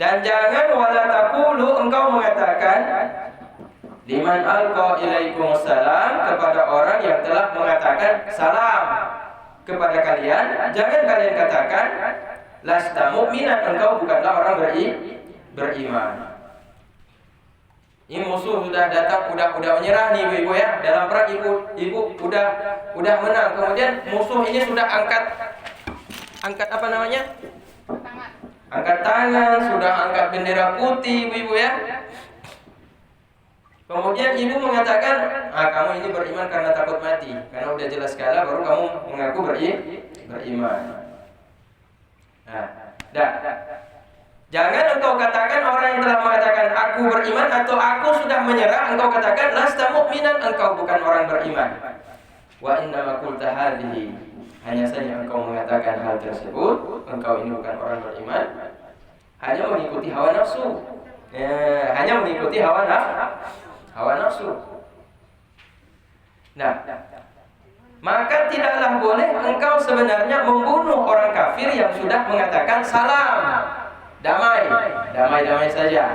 Dan jangan wala taqulu, engkau mengatakan liman alqa ilaikumussalam, kepada orang yang telah mengatakan salam kepada kalian. Jangan kalian katakan lasta mu'minan, engkau bukanlah orang beriman. Ini musuh sudah datang, udah menyerah nih ibu-ibu ya. Dalam perang ibu udah menang. Kemudian musuh ini sudah angkat apa namanya? Angkat tangan, sudah angkat bendera putih ibu-ibu ya. Kemudian ibu mengatakan, kamu ini beriman karena takut mati. Karena udah jelas kalah, baru kamu mengaku beriman. Jangan engkau katakan orang yang telah mengatakan aku beriman atau aku sudah menyerah, engkau katakan lasta mu'minan, engkau bukan orang beriman. Wa innama qulta hadhihi, hanya saja engkau mengatakan hal tersebut, engkau ini bukan orang beriman, hanya mengikuti hawa nafsu. Hanya mengikuti hawa nafsu. Nah, maka tidaklah boleh engkau sebenarnya membunuh orang kafir yang sudah mengatakan salam, damai saja.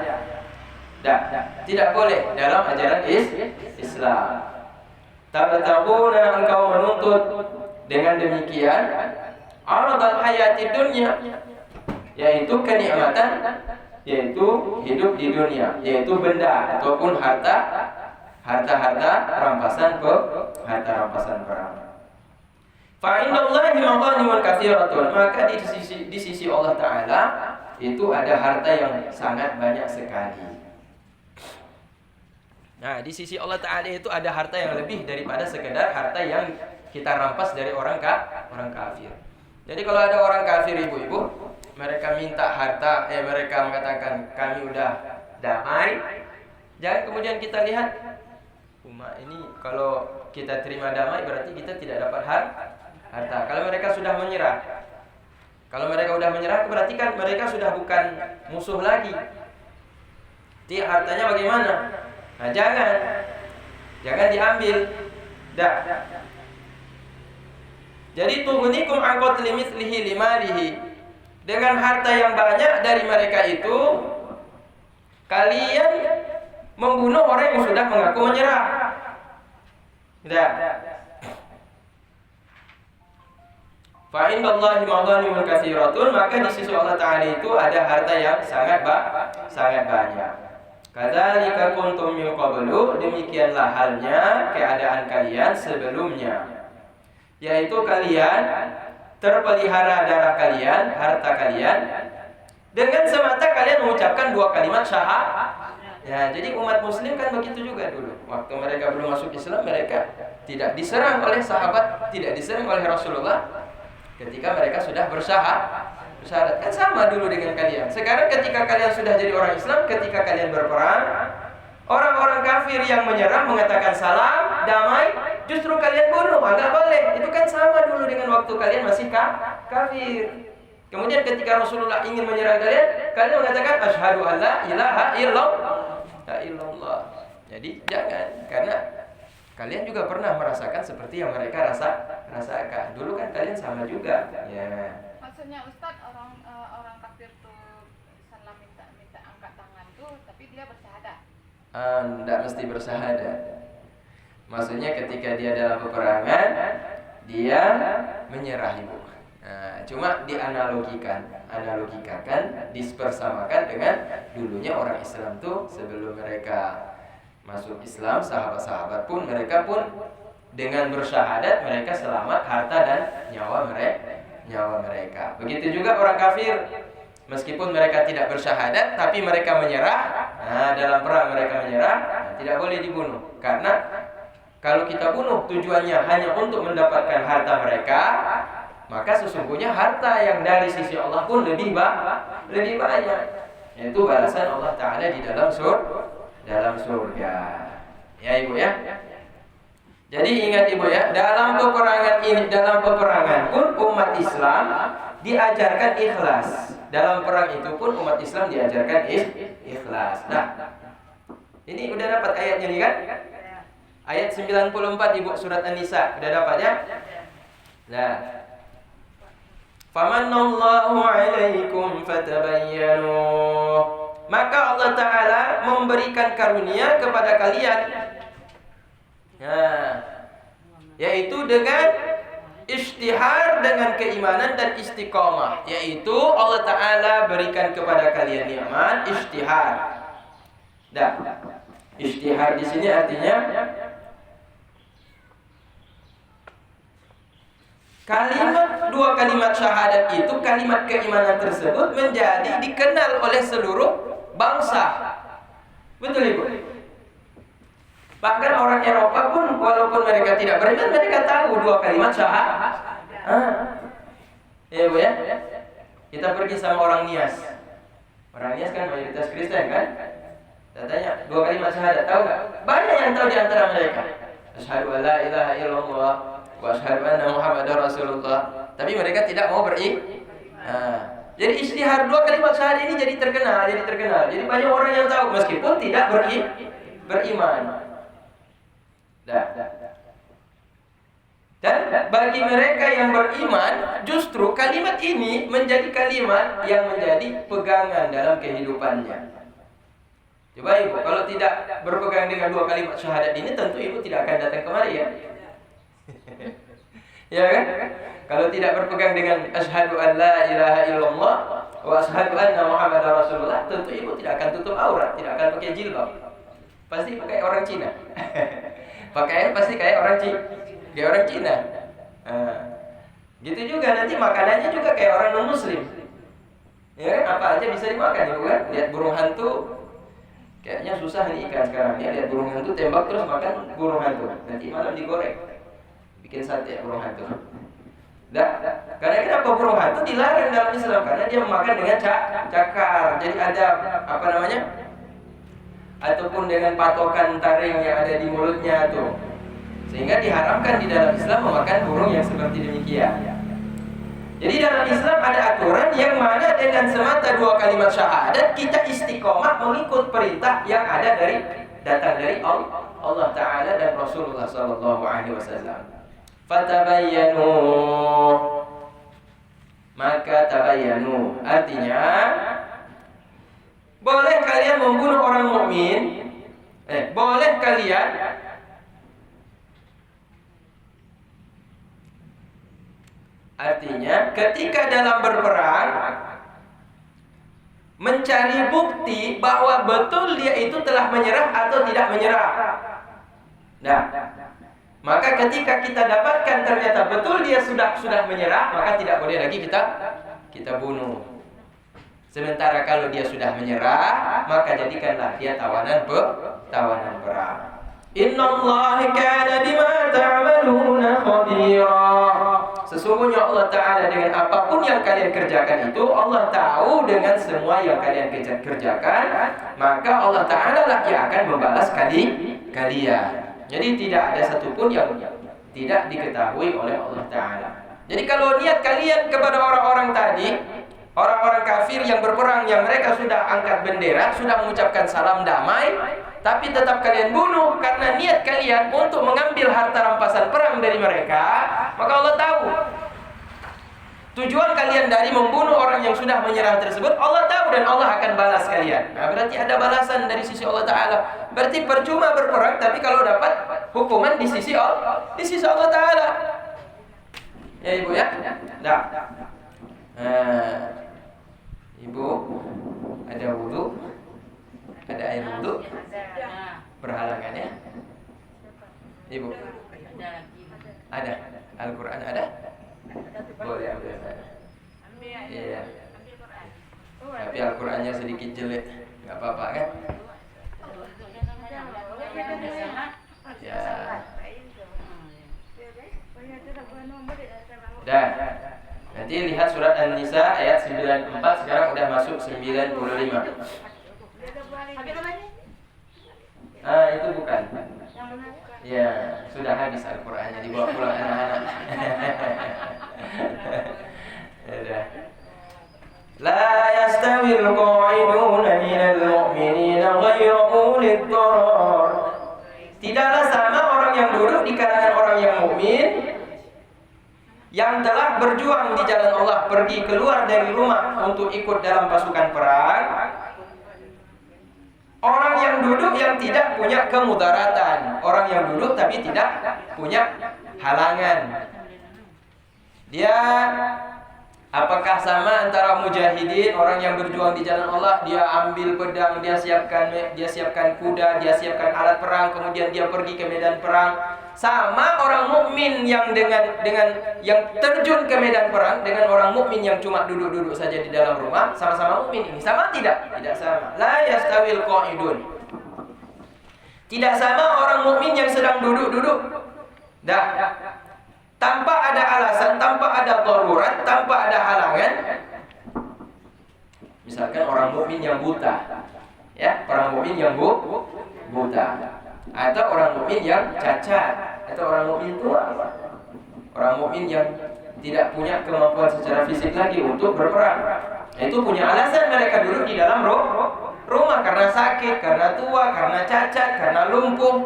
Tidak boleh dalam ajaran Islam. Tabtaguna, engkau menuntut dengan demikian aradal hayati dunya, yaitu kenikmatan, yaitu hidup di dunia, yaitu benda ataupun harta rampasan perang. Fa indallahi maghanimun katsiratun, maka di sisi Allah Ta'ala itu ada harta yang sangat banyak sekali. Nah, di sisi Allah Ta'ala itu ada harta yang lebih daripada sekedar harta yang kita rampas dari orang kafir. Jadi kalau ada orang kafir ibu-ibu, mereka minta harta, mereka mengatakan kami udah damai, jangan kemudian kita lihat, ini kalau kita terima damai berarti kita tidak dapat harta. Kalau mereka sudah menyerah, berarti kan mereka sudah bukan musuh lagi. Jadi hartanya bagaimana? Nah, jangan diambil. Jadi tughnikum an qatli mithlihi limalihi, dengan harta yang banyak dari mereka itu kalian membunuh orang yang sudah mengaku menyerah. Fa indallahi maghanimun katsiratun, maka di sisi Allah Ta'ala itu ada harta yang sangat banyak. Kadzalika kuntum min qablu, demikianlah halnya keadaan kalian sebelumnya, yaitu kalian terpelihara darah kalian, harta kalian, dengan semata kalian mengucapkan dua kalimat syahadat. Ya, jadi umat muslim kan begitu juga dulu. Waktu mereka belum masuk Islam, mereka tidak diserang oleh sahabat, tidak diserang oleh Rasulullah. Ketika mereka sudah bersyahadat, kan sama dulu dengan kalian. Sekarang ketika kalian sudah jadi orang Islam, ketika kalian berperang, orang-orang kafir yang menyerah mengatakan salam, damai, justru kalian bunuh, enggak boleh. Itu kan sama dulu dengan waktu kalian masih kafir. Kemudian ketika Rasulullah ingin menyerang kalian mengatakan asyhadu an la ilaha illallah. Jadi jangan, karena kalian juga pernah merasakan seperti yang mereka rasakan. Dulu kan kalian sama juga. Ya. Maksudnya Ustadz, orang kafir tuh salam minta angkat tangan tuh, tapi dia bersyahadat. Tidak mesti bersyahadat. Maksudnya ketika dia dalam peperangan, dia menyerah ibu. Cuma dianalogikan, dispersamakan dengan dulunya orang Islam tuh sebelum mereka masuk Islam, sahabat-sahabat pun mereka pun dengan bersyahadat mereka selamat harta dan nyawa mereka. Begitu juga orang kafir, meskipun mereka tidak bersyahadat tapi mereka menyerah. Dalam perang mereka menyerah, tidak boleh dibunuh. Karena kalau kita bunuh tujuannya hanya untuk mendapatkan harta mereka, maka sesungguhnya harta yang dari sisi Allah pun lebih banyak. Yaitu balasan Allah Ta'ala di dalam surga. Ya ibu ya. Jadi ingat ibu ya, dalam peperangan pun umat Islam diajarkan ikhlas. Dalam perang itu pun umat Islam diajarkan ikhlas. Nah, ini udah dapat ayatnya nih kan? Ayat 94 ibu, surat An-Nisa. Udah dapat ya? Nah, Famanallahu 'alaikum fatabayyanu. Maka Allah Ta'ala memberikan karunia kepada kalian, yaitu dengan istihar, dengan keimanan dan istiqomah. Yaitu Allah Ta'ala berikan kepada kalian nikmat istihar. Istihar di sini artinya dua kalimat syahadat itu, kalimat keimanan tersebut menjadi dikenal oleh seluruh bangsa. Betul Ibu? Bahkan orang Eropa pun walaupun mereka tidak beriman, mereka tahu dua kalimat syahadat. Ya Bu ya. Kita pergi sama orang Nias. Orang Nias kan mayoritas Kristen kan? Saya tanya, dua kalimat syahadat tahu nggak? Banyak yang tahu di antara mereka. Asyhadu an la ilaha illallah wa asyhadu anna Muhammadar Rasulullah. Tapi mereka tidak mau beriman. Jadi istihar dua kalimat syahadat ini jadi terkenal. Jadi banyak orang yang tahu meskipun tidak beriman. Dan bagi mereka yang beriman, justru kalimat ini menjadi kalimat yang menjadi pegangan dalam kehidupannya. Coba Ibu, kalau tidak berpegang dengan dua kalimat syahadat ini, tentu Ibu tidak akan datang kemari ya. Ya kan? Kalau tidak berpegang dengan asyhadu an la ilaha illallah wa asyhadu anna Muhammadar Rasulullah, tentu Ibu tidak akan tutup aurat, tidak akan pakai jilbab. Pasti pakai orang Cina. Pakaian pasti kayak orang Cina. Gitu juga nanti makanannya juga kayak orang non muslim. Ya kan? Apa aja bisa dimakan Ibu kan? Lihat burung hantu, kayaknya susah nih ikan sekarang ya. Lihat burung hantu, tembak terus makan burung hantu. Nanti malam digoreng, bikin sate burung hantu. Karena kenapa burung hantu dilarang dalam Islam? Karena dia memakan dengan cakar. Jadi ada apa namanya? Ataupun dengan patokan taring yang ada di mulutnya tuh. Sehingga diharamkan di dalam Islam memakan burung yang seperti demikian. Jadi dalam Islam ada aturan yang mana dengan semata dua kalimat syahadat kita istiqomah mengikut perintah yang datang dari Allah Ta'ala dan Rasulullah Sallallahu Alaihi Wasallam. Fatabayyanu, maka tabayyanu artinya boleh kalian membunuh orang mukmin, boleh kalian artinya ketika dalam berperang mencari bukti bahwa betul dia itu telah menyerah atau tidak menyerah. Maka ketika kita dapatkan ternyata betul dia sudah menyerah, maka tidak boleh lagi kita bunuh. Sementara kalau dia sudah menyerah, maka jadikanlah dia tawanan perang. Innallaha kana bima ta'maluna khabira. Sesungguhnya Allah Ta'ala dengan apapun yang kalian kerjakan itu, Allah tahu dengan semua yang kalian kerjakan. Maka Allah Ta'ala lah yang akan membalas kalian. Jadi tidak ada satupun yang tidak diketahui oleh Allah Ta'ala. Jadi kalau niat kalian kepada orang-orang tadi, orang-orang kafir yang berperang, yang mereka sudah angkat bendera, sudah mengucapkan salam damai, tapi tetap kalian bunuh karena niat kalian untuk mengambil harta rampasan perang dari mereka, maka Allah tahu tujuan kalian dari membunuh orang yang sudah menyerah tersebut. Allah tahu dan Allah akan balas kalian. Berarti ada balasan dari sisi Allah Ta'ala. Berarti percuma berperang, tapi kalau dapat hukuman di sisi Allah Ta'ala. Ya Ibu ya? Ibu ada wudu, ada air wudu, berhalangan ya? Ibu ada Al-Quran ada? Boleh ambil. Iya. Tapi Al-Qurannya sedikit jelek, nggak apa-apa kan? Ya. Nanti lihat surat An-Nisa ayat 94, sekarang udah masuk 95. Itu bukan. Ya, sudah habis Al-Qur'annya, dibawa pulang anak-anak. La yastawil qa'iduna minal mu'minina ghayra ulil dharar. Tidaklah sama orang yang duduk di kalangan orang yang mukmin yang telah berjuang di jalan Allah, pergi keluar dari rumah untuk ikut dalam pasukan perang, orang yang duduk yang tidak punya kemudaratan, orang yang duduk tapi tidak punya halangan. Dia apakah sama antara mujahidin, orang yang berjuang di jalan Allah, dia ambil pedang, dia siapkan kuda, dia siapkan alat perang, kemudian dia pergi ke medan perang, sama orang mukmin yang dengan yang terjun ke medan perang dengan orang mukmin yang cuma duduk-duduk saja di dalam rumah, sama-sama mukmin ini sama tidak? Tidak sama. La yastawil qa'idun. Tidak sama orang mukmin yang sedang duduk-duduk. Dah. Tanpa ada alasan, tanpa ada darurat, tanpa ada halangan. Misalkan orang mukmin yang buta, ya, orang mukmin yang buta, atau orang mukmin yang cacat, atau orang mukmin tua, orang mukmin yang tidak punya kemampuan secara fisik lagi untuk berperang. Itu punya alasan mereka duduk di dalam rumah karena sakit, karena tua, karena cacat, karena lumpuh.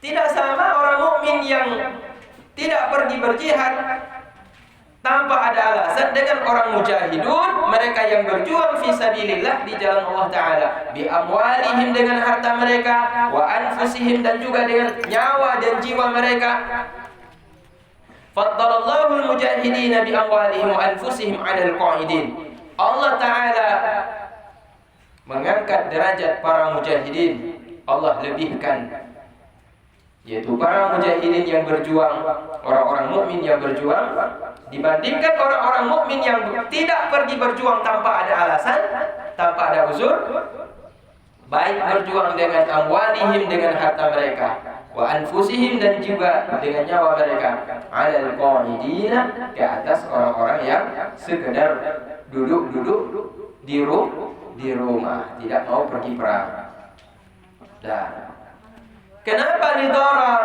Tidak sama orang mukmin yang tidak pergi berjihad tanpa ada alasan dengan orang mujahidun, mereka yang berjuang fi sabilillah di jalan Allah Ta'ala, bi amwalihim dengan harta mereka, wa anfusihim dan juga dengan nyawa dan jiwa mereka. Faddalallahu al-mujahidina bi amwalihim wa anfusihim 'alal qa'idin. Allah Ta'ala mengangkat derajat para mujahidin, Allah lebihkan, yaitu para mujahidin yang berjuang, orang-orang mukmin yang berjuang, dibandingkan orang-orang mukmin yang tidak pergi berjuang tanpa ada alasan, tanpa ada uzur, baik berjuang dengan amwalihim, dengan harta mereka, wa anfusihim dan juga dengan nyawa mereka, alal qa'idina, ke atas orang-orang yang sekedar duduk-duduk di rumah, tidak mau pergi perang. Kenapa didarar?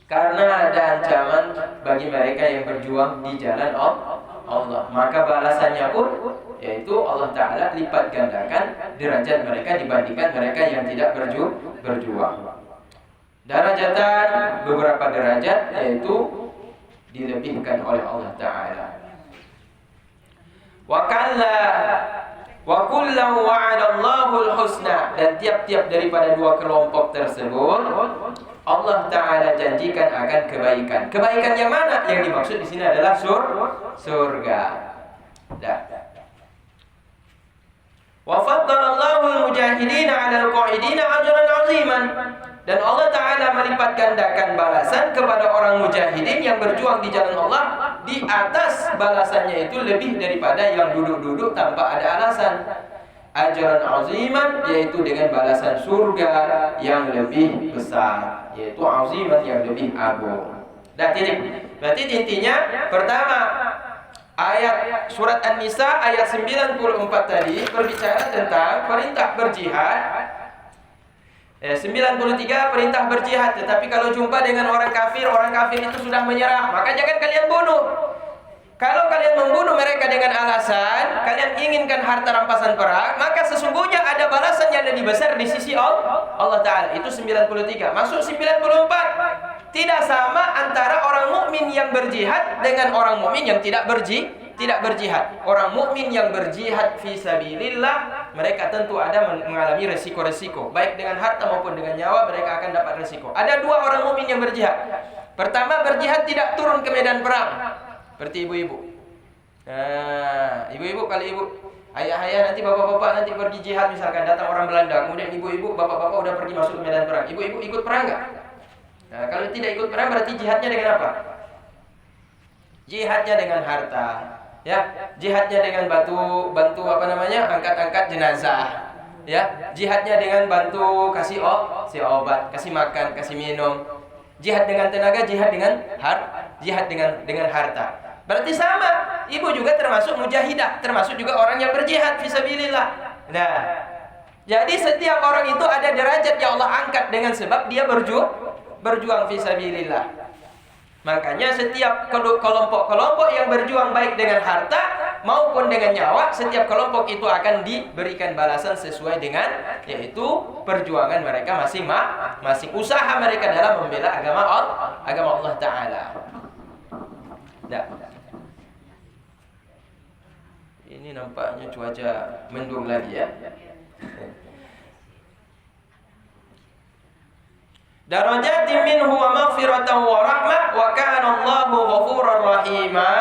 Karena ada ancaman bagi mereka yang berjuang di jalan Allah. Maka balasannya pun yaitu Allah Ta'ala lipat gandakan derajat mereka dibandingkan mereka yang tidak berjuang. Darajatan, beberapa derajat yaitu dilebihkan oleh Allah Ta'ala. Wa kullu wa'adallahu al-husna, dan tiap-tiap daripada dua kelompok tersebut Allah Ta'ala janjikan akan kebaikan. Kebaikan yang mana? Yang dimaksud di sini adalah surga. Wa faddalallahu al-mujahidina 'alal qa'idina ajran 'aziman. Dan Allah Ta'ala melipat gandakan balasan kepada orang mujahidin yang berjuang di jalan Allah, di atas balasannya itu lebih daripada yang duduk-duduk tanpa ada alasan. Ajran aziman, yaitu dengan balasan surga yang lebih besar, yaitu aziman yang lebih agung. Berarti intinya pertama, ayat surat An-Nisa ayat 94 tadi berbicara tentang perintah berjihad. 93 perintah berjihad, tetapi kalau jumpa dengan orang kafir itu sudah menyerah, maka jangan kalian bunuh. Kalau kalian membunuh mereka dengan alasan kalian inginkan harta rampasan perang, maka sesungguhnya ada balasan yang lebih besar di sisi Allah Ta'ala. Itu 93. Masuk 94. Tidak sama antara orang mukmin yang berjihad dengan orang mukmin yang tidak berjihad. Orang mukmin yang berjihad fi sabilillah, mereka tentu ada mengalami resiko-resiko, baik dengan harta maupun dengan nyawa, mereka akan dapat resiko. Ada dua orang mukmin yang berjihad. Pertama, berjihad tidak turun ke medan perang, seperti ibu-ibu. Ibu-ibu, kalau ibu ayah-ayah nanti bapak-bapak nanti pergi jihad, misalkan datang orang Belanda, kemudian ibu-ibu bapak-bapak udah pergi masuk ke medan perang, ibu-ibu ikut perang nggak? Kalau tidak ikut perang berarti jihadnya dengan apa? Jihadnya dengan harta. Ya, jihadnya dengan bantu angkat-angkat jenazah. Ya, jihadnya dengan bantu kasih obat, kasih makan, kasih minum. Jihad dengan tenaga, jihad dengan harta. Berarti sama, ibu juga termasuk mujahidah, termasuk juga orang yang berjihad fisabilillah. Nah, jadi setiap orang itu ada derajat yang Allah angkat dengan sebab dia berjuang fisabilillah. Makanya setiap kelompok-kelompok yang berjuang baik dengan harta maupun dengan nyawa, setiap kelompok itu akan diberikan balasan sesuai dengan yaitu perjuangan mereka masing-masing, usaha mereka dalam membela agama Allah Ta'ala. Nah, ini nampaknya cuaca mendung lagi ya. Darajatin minhu wa maghfiratan wa rahmah wa kana Allahu ghafurar rahima.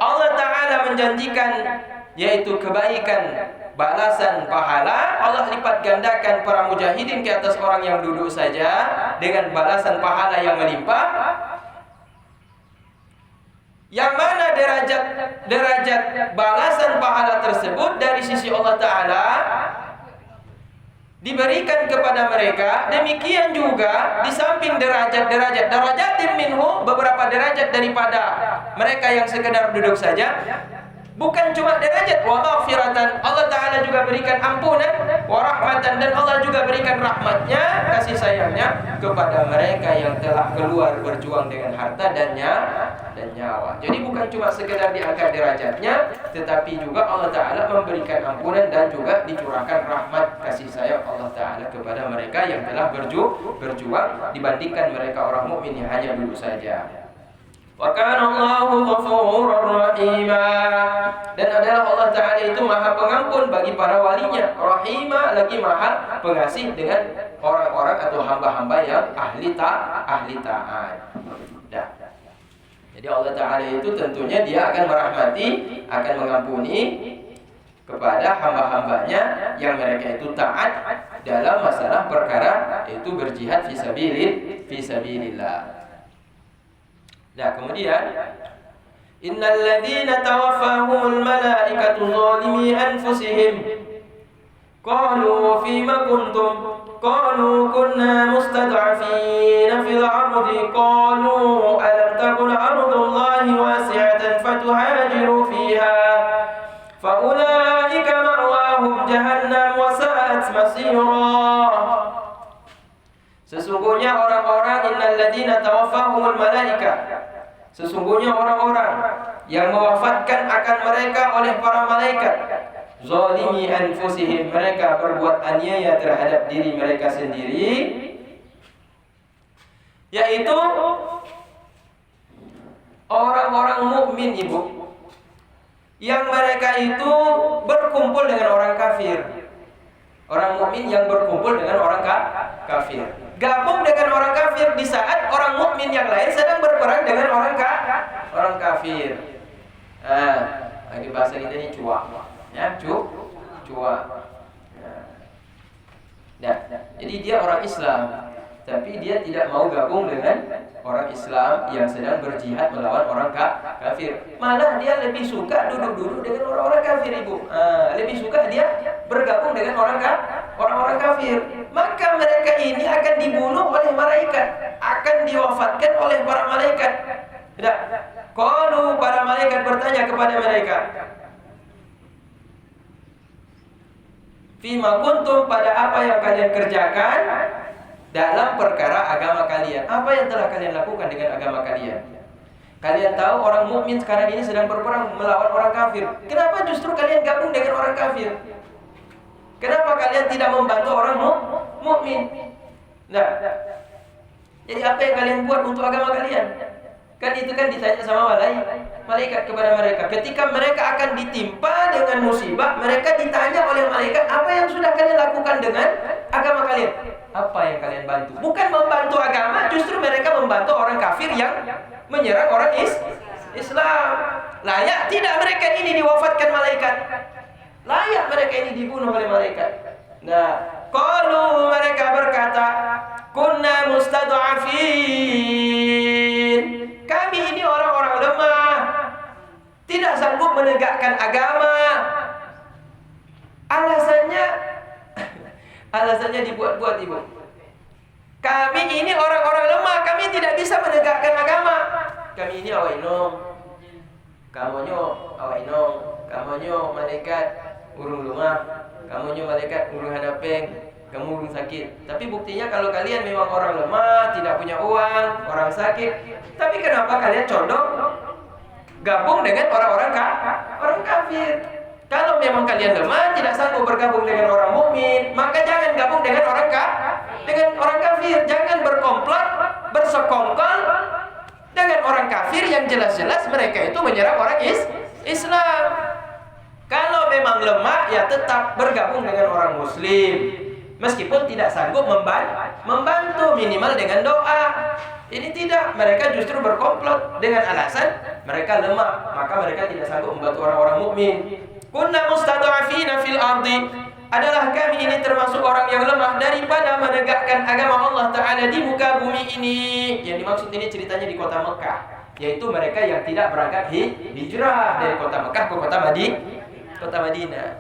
Allah Ta'ala menjanjikan yaitu kebaikan, balasan pahala. Allah lipat gandakan para mujahidin ke atas orang yang duduk saja dengan balasan pahala yang melimpah. Yang mana derajat balasan pahala tersebut dari sisi Allah Ta'ala diberikan kepada mereka. Demikian juga di samping darajatin minhu, beberapa derajat daripada mereka yang sekedar duduk saja. Bukan cuma derajat, wa maghfiratan, Allah Ta'ala juga berikan ampunan, wa rahmatan, dan Allah juga berikan rahmatnya, kasih sayangnya kepada mereka yang telah keluar berjuang dengan harta dan nyawa. Jadi bukan cuma sekedar diangkat derajatnya, tetapi juga Allah Ta'ala memberikan ampunan dan juga dicurahkan rahmat kasih sayang Allah Ta'ala kepada mereka yang telah berjuang dibandingkan mereka orang mukmin yang hanya duduk saja. Wa kana Allahu ghafurur rahima. Dan adalah Allah Ta'ala itu maha pengampun bagi para walinya, rahima, lagi maha pengasih dengan orang-orang atau hamba-hamba yang ahli taat. Nah, jadi Allah Ta'ala itu tentunya dia akan merahmati, akan mengampuni kepada hamba-hambanya yang mereka itu taat dalam masalah perkara itu berjihad fisabilillah. Nah, kemudian innal ladzina tawaffahumul malaikatu zalimi anfusihim qalu fima kuntum qalu kunna mustad'afina fil ardi qalu alam takun ardullahi wasi'atan fatuhajiru fiha fa ulaika ma'wahum jahannam wa sa'at masira. Sesungguhnya orang-orang innal ladzina tawaffahumul malaika, sesungguhnya orang-orang yang mewafatkan akan mereka oleh para malaikat, zalimi anfusihim, mereka berbuat aniaya terhadap diri mereka sendiri, yaitu orang-orang mukmin, Ibu, yang mereka itu berkumpul dengan orang kafir. Orang mukmin yang berkumpul dengan orang kafir, gabung dengan orang kafir di saat orang mukmin yang lain sedang berperang dengan orang kafir. Lagi bahasa kita ini cuak, ya, cuak. Nah, jadi dia orang Islam, tapi dia tidak mau gabung dengan orang Islam yang sedang berjihad melawan orang kafir. Malah dia lebih suka duduk-duduk dengan orang-orang kafir, Ibu. Lebih suka dia bergabung dengan orang-orang kafir. Maka mereka ini akan dibunuh oleh malaikat, akan diwafatkan oleh para malaikat. Tidak. Qalu, para malaikat bertanya kepada mereka, fima kuntum, pada apa yang kalian kerjakan dalam perkara agama kalian. Apa yang telah kalian lakukan dengan agama kalian? Kalian tahu orang mukmin sekarang ini sedang berperang melawan orang kafir. Kenapa justru kalian gabung dengan orang kafir? Kenapa kalian tidak membantu orang mukmin? Nah, jadi apa yang kalian buat untuk agama kalian? Kan itu kan ditanya sama malaikat kepada mereka. Ketika mereka akan ditimpa dengan musibah, mereka ditanya oleh malaikat, apa yang sudah kalian lakukan dengan agama kalian? Apa yang kalian bantu? Bukan membantu agama, justru mereka membantu orang kafir yang menyerang orang Islam. Layak tidak mereka ini diwafatkan malaikat? Layak mereka ini dibunuh oleh malaikat. Nah, qalu, mereka berkata, kunna mustad'afin. Kami ini orang-orang lemah, tidak sanggup menegakkan agama. Alasannya dibuat-buat, Ibu. Kami ini orang-orang lemah, kami tidak bisa menegakkan agama. Kami ini awainom, kamonyo awainom, kamonyo malaikat urung lumah, kamonyo malaikat urung hadapeng. Kamu orang sakit. Tapi buktinya kalau kalian memang orang lemah, tidak punya uang, orang sakit, tapi kenapa kalian condong gabung dengan orang kafir? Kalau memang kalian lemah, tidak sanggup bergabung dengan orang mukmin, maka jangan gabung dengan orang kafir. Jangan berkomplot, bersekongkol dengan orang kafir yang jelas-jelas mereka itu menyerang orang Islam. Kalau memang lemah, ya tetap bergabung dengan orang muslim. Meskipun tidak sanggup membantu minimal dengan doa. Ini tidak, mereka justru berkomplot dengan alasan mereka lemah, maka mereka tidak sanggup membantu orang-orang mukmin. Kunna mustad'afina fil ardi, adalah kami ini termasuk orang yang lemah daripada menegakkan agama Allah Ta'ala di muka bumi ini. Yang dimaksud ini ceritanya di kota Mekah, yaitu mereka yang tidak berangkat hijrah dari kota Mekah ke kota Madinah.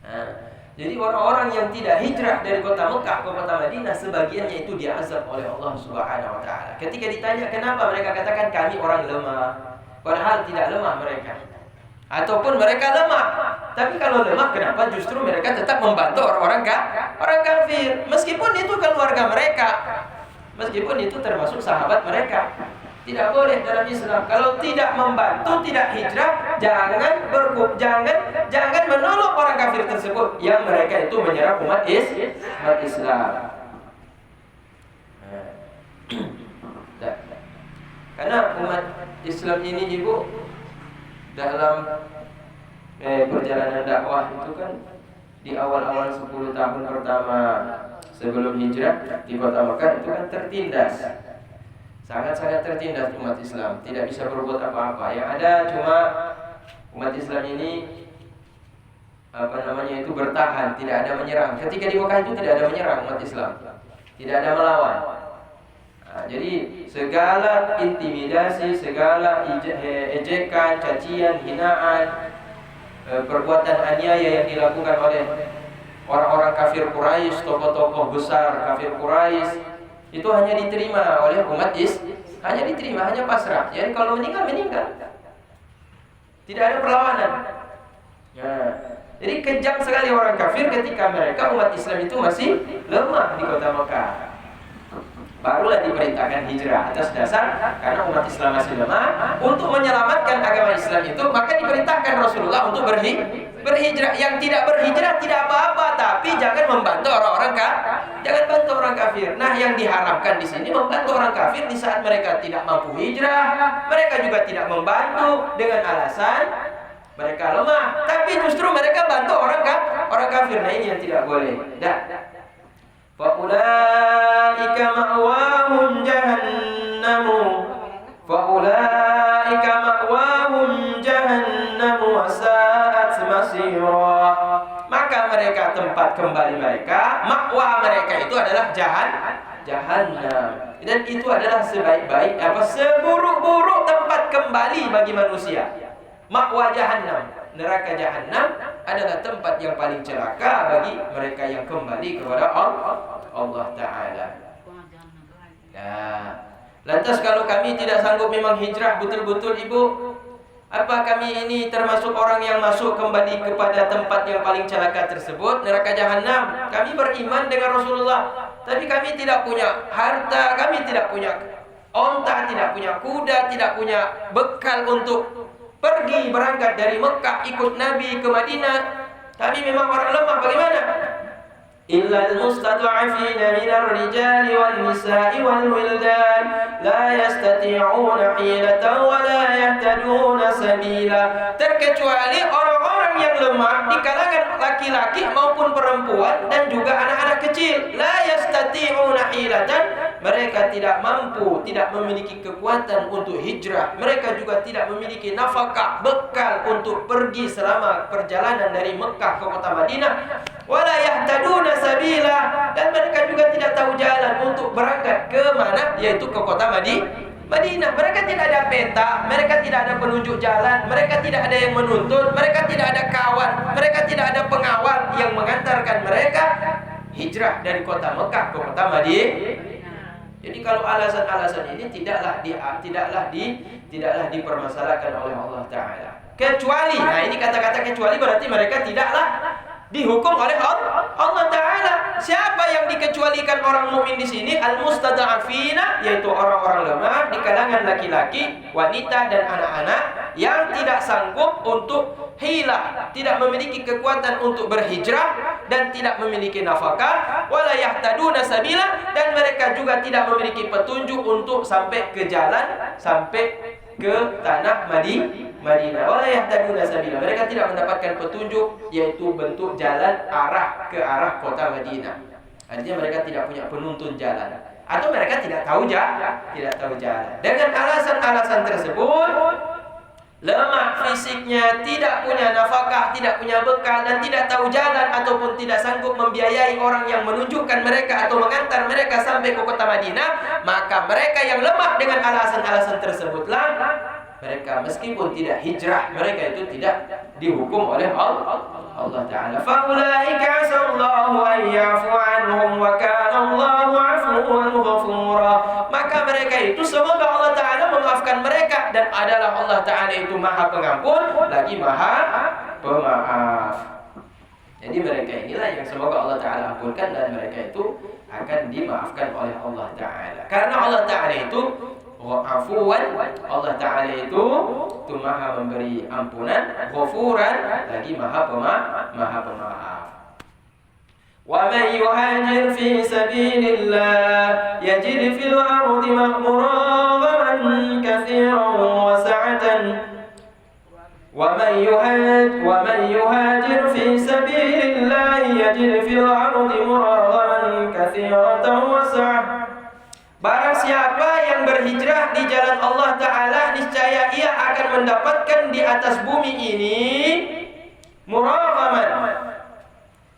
Nah, jadi orang-orang yang tidak hijrah dari kota Mekah ke kota Madinah, sebagiannya itu diazab oleh Allah Subhanahu wa Ta'ala. Ketika ditanya kenapa, mereka katakan kami orang lemah, padahal tidak lemah mereka. Ataupun mereka lemah, tapi kalau lemah kenapa justru mereka tetap membantu orang kafir, meskipun itu keluarga mereka, meskipun itu termasuk sahabat mereka. Tidak boleh dalam Islam. Kalau tidak membantu, tidak hijrah, jangan menolong orang kafir tersebut yang mereka itu menyerang umat Islam. Karena umat Islam ini, Ibu, dalam perjalanan dakwah itu kan di awal-awal 10 tahun pertama sebelum hijrah di kota Mekah itu kan tertindas. Sangat-sangat tertindas umat Islam, tidak bisa berbuat apa-apa. Yang ada cuma umat Islam ini itu bertahan, tidak ada menyerang. Ketika di Mekah itu tidak ada menyerang umat Islam, tidak ada melawan. Nah, jadi segala intimidasi, segala ejekan, cacian, hinaan, perbuatan aniaya yang dilakukan oleh orang-orang kafir Quraisy, tokoh-tokoh besar kafir Quraisy, itu hanya diterima oleh umat hanya diterima, hanya pasrah. Jadi kalau meninggal, tidak ada perlawanan. Nah, jadi kejam sekali orang kafir ketika mereka umat Islam itu masih lemah di kota Mekah. Barulah diperintahkan hijrah atas dasar karena umat Islam masih lemah. Untuk menyelamatkan agama Islam itu, maka diperintahkan Rasulullah untuk berhijrah. Yang tidak berhijrah tidak apa-apa, tapi jangan membantu jangan bantu orang kafir. Nah, yang diharamkan di sini membantu orang kafir di saat mereka tidak mampu hijrah. Mereka juga tidak membantu dengan alasan mereka lemah, tapi justru mereka bantu orang kafir. Nah, ini yang tidak boleh. Faulaika ma'wahum jahannamu wa sa'at masira. Maka mereka tempat kembali mereka, makwa mereka itu adalah jahannam. Dan itu adalah seburuk-buruk tempat kembali bagi manusia. Makwa jahannam, neraka jahannam adalah tempat yang paling celaka bagi mereka yang kembali kepada Allah Ta'ala. Nah, lantas kalau kami tidak sanggup memang hijrah betul-betul, Ibu, apa kami ini termasuk orang yang masuk kembali kepada tempat yang paling celaka tersebut, neraka jahannam? Kami beriman dengan Rasulullah, tapi kami tidak punya harta, kami tidak punya onta, tidak punya kuda, tidak punya bekal untuk pergi berangkat dari Mekah ikut Nabi ke Madinah. Kami memang orang lemah, bagaimana? Illal mustad'afina minar rijali wan nisa'i wal wildan la yastati'una hilatan wa la yahtaduna sabila. Terkecuali orang-orang yang lemah di kalangan laki-laki maupun perempuan dan juga anak-anak kecil. La yastati'una hilatan, mereka tidak mampu, tidak memiliki kekuatan untuk hijrah. Mereka juga tidak memiliki nafkah, bekal untuk pergi selama perjalanan dari Mekah ke kota Madinah. Wala yahtaduna sabila, dan mereka juga tidak tahu jalan untuk berangkat ke mana, yaitu ke kota Madinah. Mereka tidak ada peta, mereka tidak ada penunjuk jalan, mereka tidak ada yang menuntun, mereka tidak ada kawan, mereka tidak ada pengawal yang mengantarkan mereka hijrah dari kota Mekah ke kota Madinah. Jadi kalau alasan-alasan ini tidaklah dipermasalahkan oleh Allah Ta'ala. Kecuali, nah ini kata-kata kecuali berarti mereka tidaklah dihukum oleh Allah Ta'ala. Siapa yang dikecualikan orang mukmin di sini? Al-mustada'afina, yaitu orang-orang lemah di kalangan laki-laki, wanita dan anak-anak yang tidak sanggup untuk hilah, tidak memiliki kekuatan untuk berhijrah dan tidak memiliki nafkah, wala yahtaduna sabila, dan mereka juga tidak memiliki petunjuk untuk sampai ke jalan, sampai ke tanah Madinah. Wala yahtaduna sabila, mereka tidak mendapatkan petunjuk, yaitu bentuk jalan ke arah kota Madinah. Artinya mereka tidak punya penuntun jalan, atau mereka tidak tahu jalan. Dengan alasan-alasan tersebut, lemah fisiknya, tidak punya nafkah, tidak punya bekal, dan tidak tahu jalan ataupun tidak sanggup membiayai orang yang menunjukkan mereka atau mengantar mereka sampai ke kota Madinah, maka mereka yang lemah dengan alasan-alasan tersebutlah mereka meskipun tidak hijrah, mereka itu tidak dihukum oleh Allah Ta'ala. Faulaika asallahu an ya'fu anhum wa kana Allahu 'afuwan ghafura. Maka mereka itu semoga Allah Ta'ala memaafkan mereka, dan adalah Allah Ta'ala itu Maha Pengampun lagi Maha Pemaaf. Jadi mereka inilah yang semoga Allah Ta'ala ampunkan, dan mereka itu akan dimaafkan oleh Allah Ta'ala. Karena Allah Ta'ala itu Afuwan, Allah Ta'ala itu Maha memberi ampunan, Ghafuran, lagi Maha Pemaaf. Wa man yuhajir fi sabilillah yajid fil ardi maghraman katsiran wa sa'atan. Wa man yuhajir fi sabilillah yajid fil ardi maghraman katsiran wa sa'atan. Barang siapa yang berhijrah di jalan Allah Ta'ala, niscaya ia akan mendapatkan di atas bumi ini muraghaman,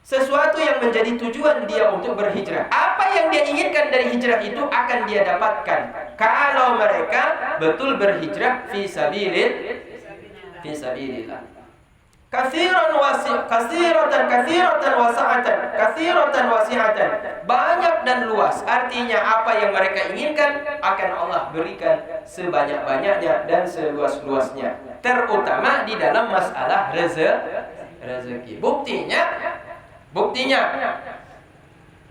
sesuatu yang menjadi tujuan dia untuk berhijrah. Apa yang dia inginkan dari hijrah itu akan dia dapatkan kalau mereka betul berhijrah fi sabilillah. Katsiratan wasi'atan, banyak dan luas. Artinya apa yang mereka inginkan akan Allah berikan sebanyak-banyaknya dan seluas-luasnya, terutama di dalam masalah rezeki. Buktinya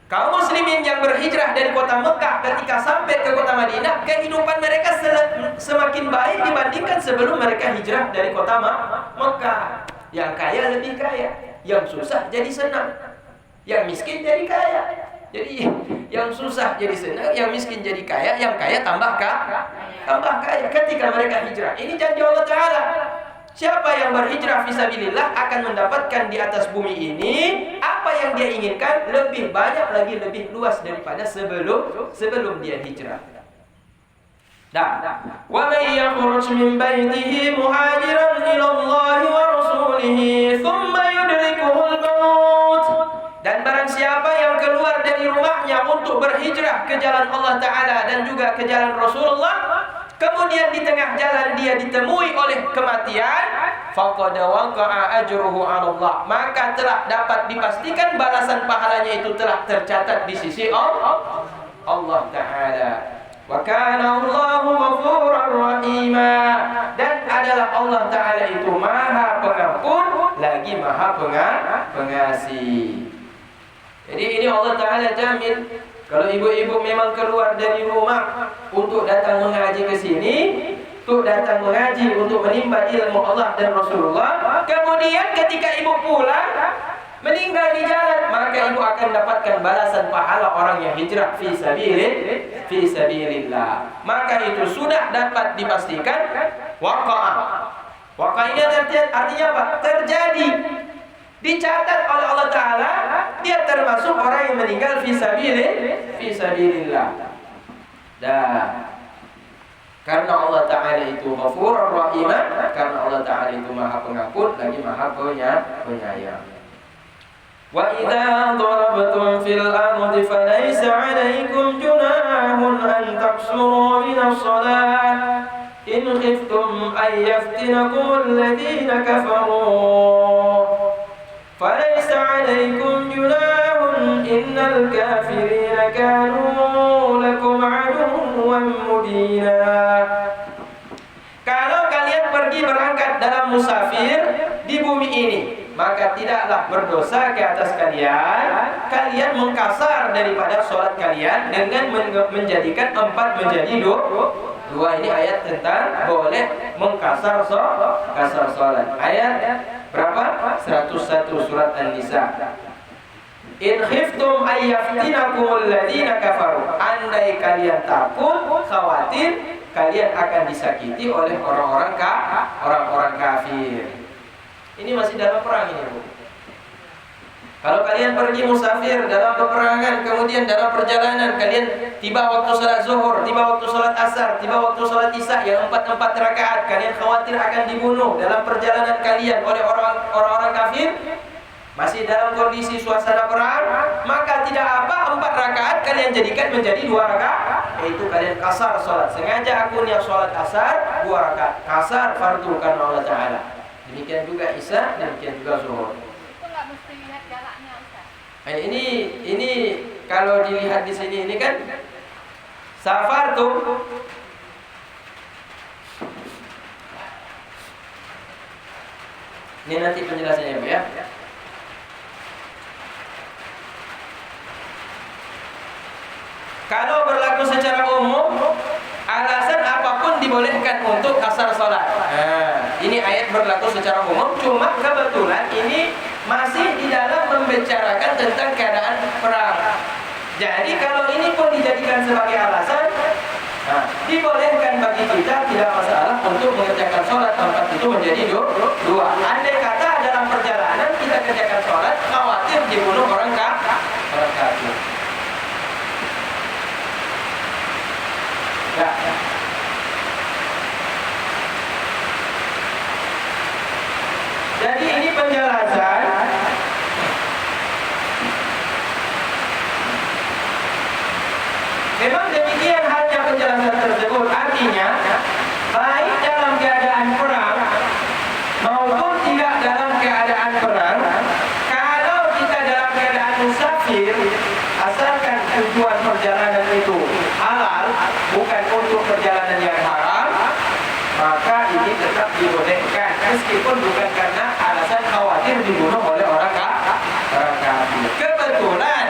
kaum muslimin yang berhijrah dari kota Mekah ketika sampai ke kota Madinah, kehidupan mereka semakin baik dibandingkan sebelum mereka hijrah dari kota Mekah. Yang kaya lebih kaya, yang susah jadi senang, yang miskin jadi kaya. Jadi yang susah jadi senang, yang miskin jadi kaya, yang kaya tambah kaya ketika mereka hijrah. Ini janji Allah Ta'ala. Siapa yang berhijrah fisabilillah akan mendapatkan di atas bumi ini apa yang dia inginkan, lebih banyak lagi, lebih luas daripada sebelum dia hijrah. Wa man yakhruj min baytihi muhajiran ila Allah wa rasulihi thumma yudrikuhul maut. Dan barang siapa yang keluar dari rumahnya untuk berhijrah ke jalan Allah Ta'ala dan juga ke jalan Rasulullah, kemudian di tengah jalan dia ditemui oleh kematian, faqad waqa'a ajruhu 'ala Allah, maka telah dapat dipastikan balasan pahalanya itu telah tercatat di sisi Allah Ta'ala. Wa kana Allahu ghafuran rahima, dan adalah Allah Ta'ala itu Maha Pengampun lagi Maha Pengasih. Jadi ini Allah Ta'ala jamin, kalau ibu-ibu memang keluar dari rumah untuk datang mengaji ke sini, untuk datang mengaji, untuk menimba ilmu Allah dan Rasulullah, kemudian ketika ibu pulang meninggal di jalan, maka ibu akan dapatkan balasan pahala orang yang hijrah fi sabilillah. Maka itu sudah dapat dipastikan waqa'a ini artinya apa? Terjadi, dicatat oleh Allah Ta'ala, dia termasuk orang yang meninggal fi sabilillah. Dan karena Allah Ta'ala itu Ghafurur Rahim, karena Allah Ta'ala itu Maha Pengampun lagi Maha Penyayang. Wa idza darabtum fil ardi falaysa 'alaykum junahun an taqsuru min as-salah in khiftum an yaftinakum alladhina kafaru falaysa 'alaykum junahun innal kafirina kanu lakum 'aduwwan mubina. Kalau kalian pergi berangkat dalam musafir, di bumi ini, maka tidaklah berdosa ke atas kalian mengkasar daripada sholat kalian dengan menjadikan 4 menjadi 2. Ini ayat tentang boleh mengkasar sholat. Ayat berapa? 101 surat An-Nisa. In khiftum ayyaftinakumul ladzina kafaru. Andai kalian takut, khawatir kalian akan disakiti oleh orang-orang kafir. Ini masih dalam perang ini, Bu. Kalau kalian pergi musafir dalam peperangan, kemudian dalam perjalanan kalian tiba waktu salat zuhur, tiba waktu salat asar, tiba waktu salat isya yang 4 rakaat, kalian khawatir akan dibunuh dalam perjalanan kalian oleh orang-orang kafir, masih dalam kondisi suasana perang, maka tidak apa 4 rakaat kalian jadikan menjadi 2 rakaat, yaitu kalian kasar salat. Sengaja aku niat salat asar 2 rakaat, kasar fardu karena Allah Taala. Demikian juga isya, demikian juga zuhur. Itu nggak mesti lihat jaraknya, Ustaz. Ini kalau dilihat di sini ini kan safartum. Ini nanti penjelasannya, Bu, ya. Kalau berlaku secara umum, alasan apapun dibolehkan untuk kasar sholat. Ini ayat berlaku secara umum, cuma kebetulan ini masih di dalam membicarakan tentang keadaan perang. Jadi kalau ini pun dijadikan sebagai alasan, dibolehkan bagi kita, tidak masalah untuk mengerjakan sholat 4 itu menjadi 2. Andai kata dalam perjalanan kita kerjakan sholat, khawatir dibunuh orang kafir. Ya. Jadi ini penjelasan memang demikian halnya penjelasan tersebut. Artinya baik dalam keadaan perang maupun tidak dalam keadaan perang, kalau kita dalam keadaan musafir, asalkan tujuan perjalanan itu halal, bukan untuk perjalanan yang haram, maka ini tetap dibolehkan, meskipun bukan karena alasan khawatir dibunuh oleh orang kafir. Kebetulan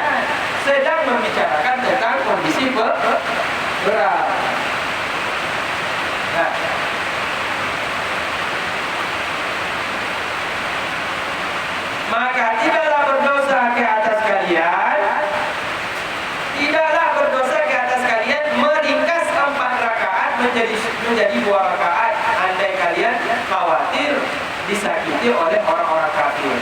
sedang membicarakan tentang kondisi perang. Nah, maka tidaklah berdosa ke atas kalian, tidaklah berdosa ke atas kalian meringkas 4 rakaat menjadi 2 rakaat, andai kalian khawatir disakiti oleh orang-orang kafir.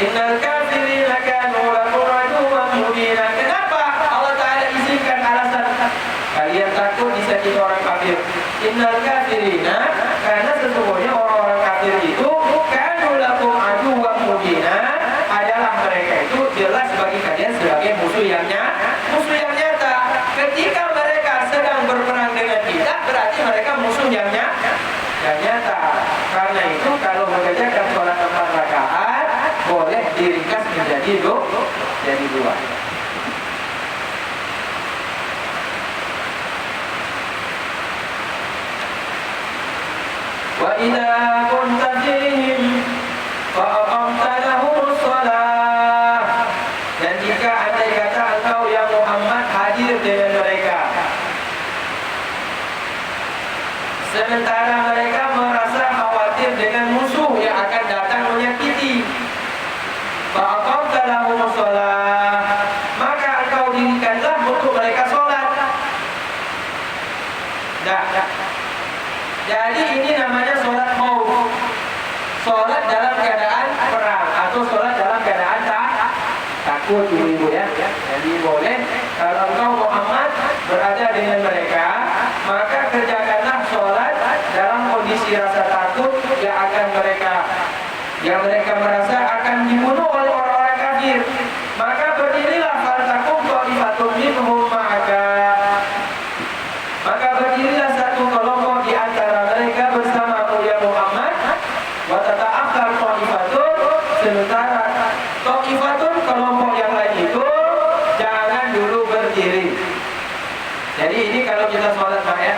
Innal kafirina kanu lakum aduwwan mubina. Kenapa Allah Ta'ala izinkan alasan kalian takut disakiti orang kafir? Innal kafirina, karena sesungguhnya orang-orang kafir itu kanu lakum aduwwan mubina, adalah mereka itu jelas bagi kalian sebagai musuh yang nyata. Ketika mereka sedang berperang dengan kita, berarti mereka musuh yang nyata. Karena itu kalau mengerjakan sholat 4 rakaat boleh diringkas menjadi 2. Wa idza kunta fihim fa aqamta lahumus shalah. Dan jika andai kata engkau ya Muhammad hadir dengan mereka, sementara mereka merasa khawatir dengan musuh yang akan datang menyakiti, fa aqamta lahumus shalah, maka engkau dirikanlah untuk mereka sholat. Jadi ini namanya sholat khauf, sholat dalam keadaan perang atau sholat dalam keadaan takut, ibu ya. Jadi boleh kalau engkau Muhammad berada dengan mereka, maka kerjakanlah sholat dalam kondisi rasa takut yang mereka merasa akan dibunuh oleh orang-orang kafir. Maka berdirilah faltakum ta'ifatun minhum ma'aka, maka berdirilah satu kelompok di antara mereka bersamamu ya Muhammad. Wa tata'akhkhar ta'ifatun, sementara ta'ifatun kelompok yang lain itu jangan dulu berdiri kita sholat ya?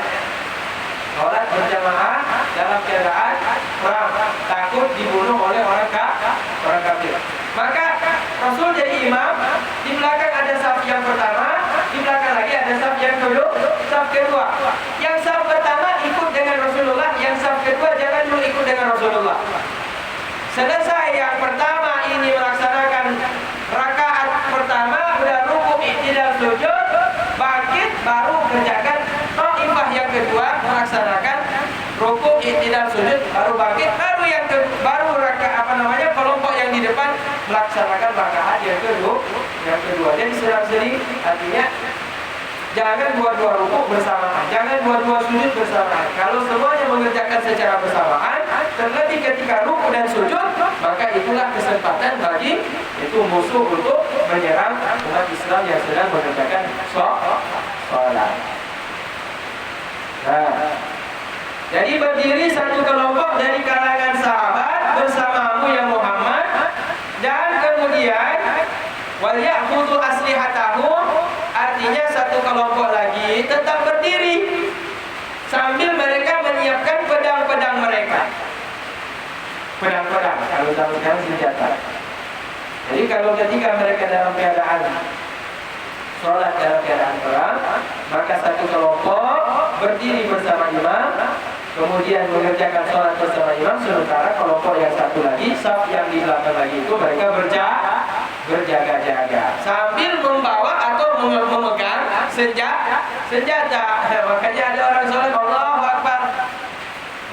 Sholat berjamaah dalam keadaan perang, takut dibunuh oleh orang kafir. Maka Rasul jadi imam, di belakang ada saf yang pertama, di belakang lagi ada saf yang kedua. Yang saf pertama ikut dengan Rasulullah, yang saf kedua jangan dulu ikut dengan Rasulullah. Selesai yang pertama ini melaksanakan rakaat pertama, udah rukuk, i'tidal, sujud, bangkit, baru kerjakan taifah yang kedua, melaksanakan rukuk, i'tidal, sujud, baru bangkit, baru kelompok yang di depan melaksanakan rakaat yang kedua. Jadi selang-seling, artinya jangan dua-dua rukuk bersamaan, jangan dua-dua sujud bersamaan. Kalau semuanya mengerjakan secara bersamaan, terlebih ketika rukuk dan sujud, maka itulah kesempatan bagi itu musuh untuk menyerang umat Islam yang sedang mengerjakan sholat. Nah, jadi berdiri satu kelompok dari kalangan sahabat bersamamu ya Muhammad, dan kemudian wal ya'khudhu aslihatahum, artinya satu kelompok lagi tetap berdiri sambil mereka menyiapkan pedang-pedang mereka. Pedang-pedang, kalau zaman sekarang senjata. Jadi kalau ketika mereka dalam keadaan sholat dalam keadaan perang, maka satu kelompok berdiri bersama imam, kemudian mengerjakan sholat bersama imam, sementara kelompok yang satu lagi, saf yang di belakang lagi itu mereka berjaga-jaga sambil membawa atau memegang senjata. Makanya ada orang sholat Allahu Akbar,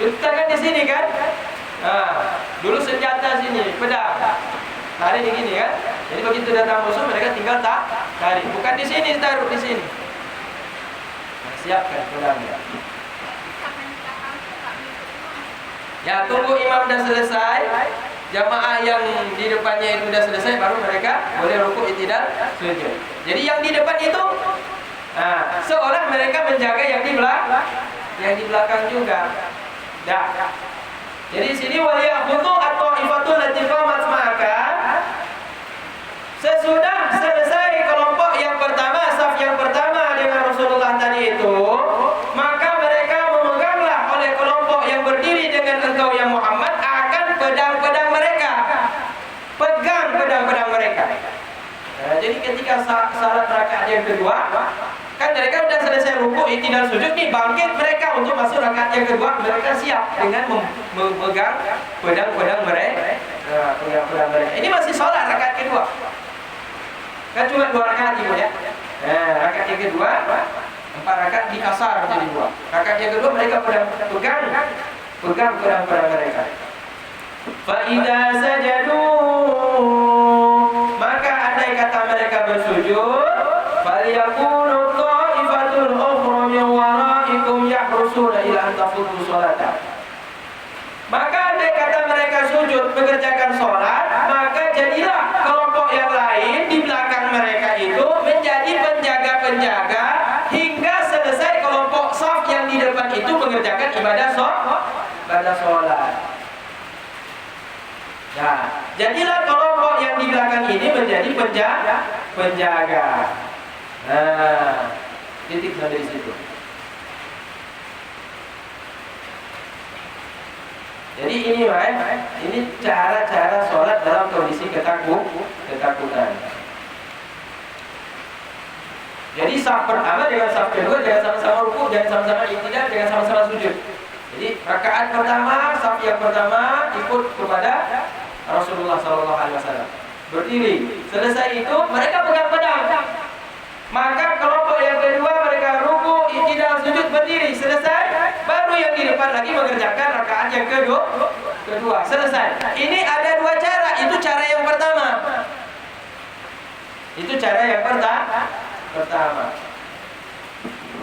letakkan di sini kan. Nah, dulu senjata sini, pedang, tarik di gini kan. Jadi begitu datang musuh mereka tinggal tarik, bukan di sini, taruh di sini. Nah, siapkan pedangnya. Ya, tunggu imam sudah selesai, jamaah yang di depannya itu sudah selesai, baru mereka boleh rukuk, i'tidal, sujud. Jadi yang di depan itu, seolah mereka menjaga yang di belakang juga. Dah. Jadi sini waliya'khudhu at-ta'ifatul lati qamat ma'aka. Sesudah selesai kelompok yang pertama, saf yang pertama dengan Rasulullah tadi itu, maka mereka memeganglah oleh kelompok yang berdiri dengan engkau yang Muhammad akan pedang-pedang mereka. Pegang pedang-pedang mereka. Nah, jadi ketika salat rakaat yang kedua, kan mereka sudah selesai rukuk, i'tidal, sujud nih, bangkit mereka untuk masuk rakaat yang kedua, mereka siap dengan memegang pedang-pedang mereka. Nah, pedang-pedang mereka. Ini masih salat rakaat kedua. Kan cuma 2 rakaat ibu ya. Nah, rakaat yang kedua 4 rakaat dikasar menjadi 2. Rakaat yang kedua mereka pegang pedang-pedang mereka. Fa idza sajadu, maka andai kata mereka bersujud, falyakunu ta'ifatul ukhra min waraikum yahrusuna ila an tafudhu sholata. Maka andai kata mereka sujud mengerjakan sholat, maka jadilah kelompok yang lain di belakang mereka itu menjadi penjaga-penjaga hingga selesai kelompok saf yang di depan itu mengerjakan ibadah sholat. Nah, jadilah kelompok yang di belakang ini menjadi penjaga. Nah, titik dari situ. Jadi ini cara-cara sholat dalam kondisi ketakutan. Jadi saf pertama dengan saf kedua jangan sama-sama rukuk, jangan sama-sama i'tidal, jangan sama-sama sujud. Jadi rakaat pertama, saf yang pertama ikut kepada Rasulullah SAW. Berdiri. Selesai itu mereka pegang pedang. Maka kelompok yang kedua mereka rukuk, i'tidal, sujud, berdiri. Selesai, baru yang di depan lagi mengerjakan rakaat yang kedua. Selesai. Ini ada 2 cara. Itu cara yang pertama.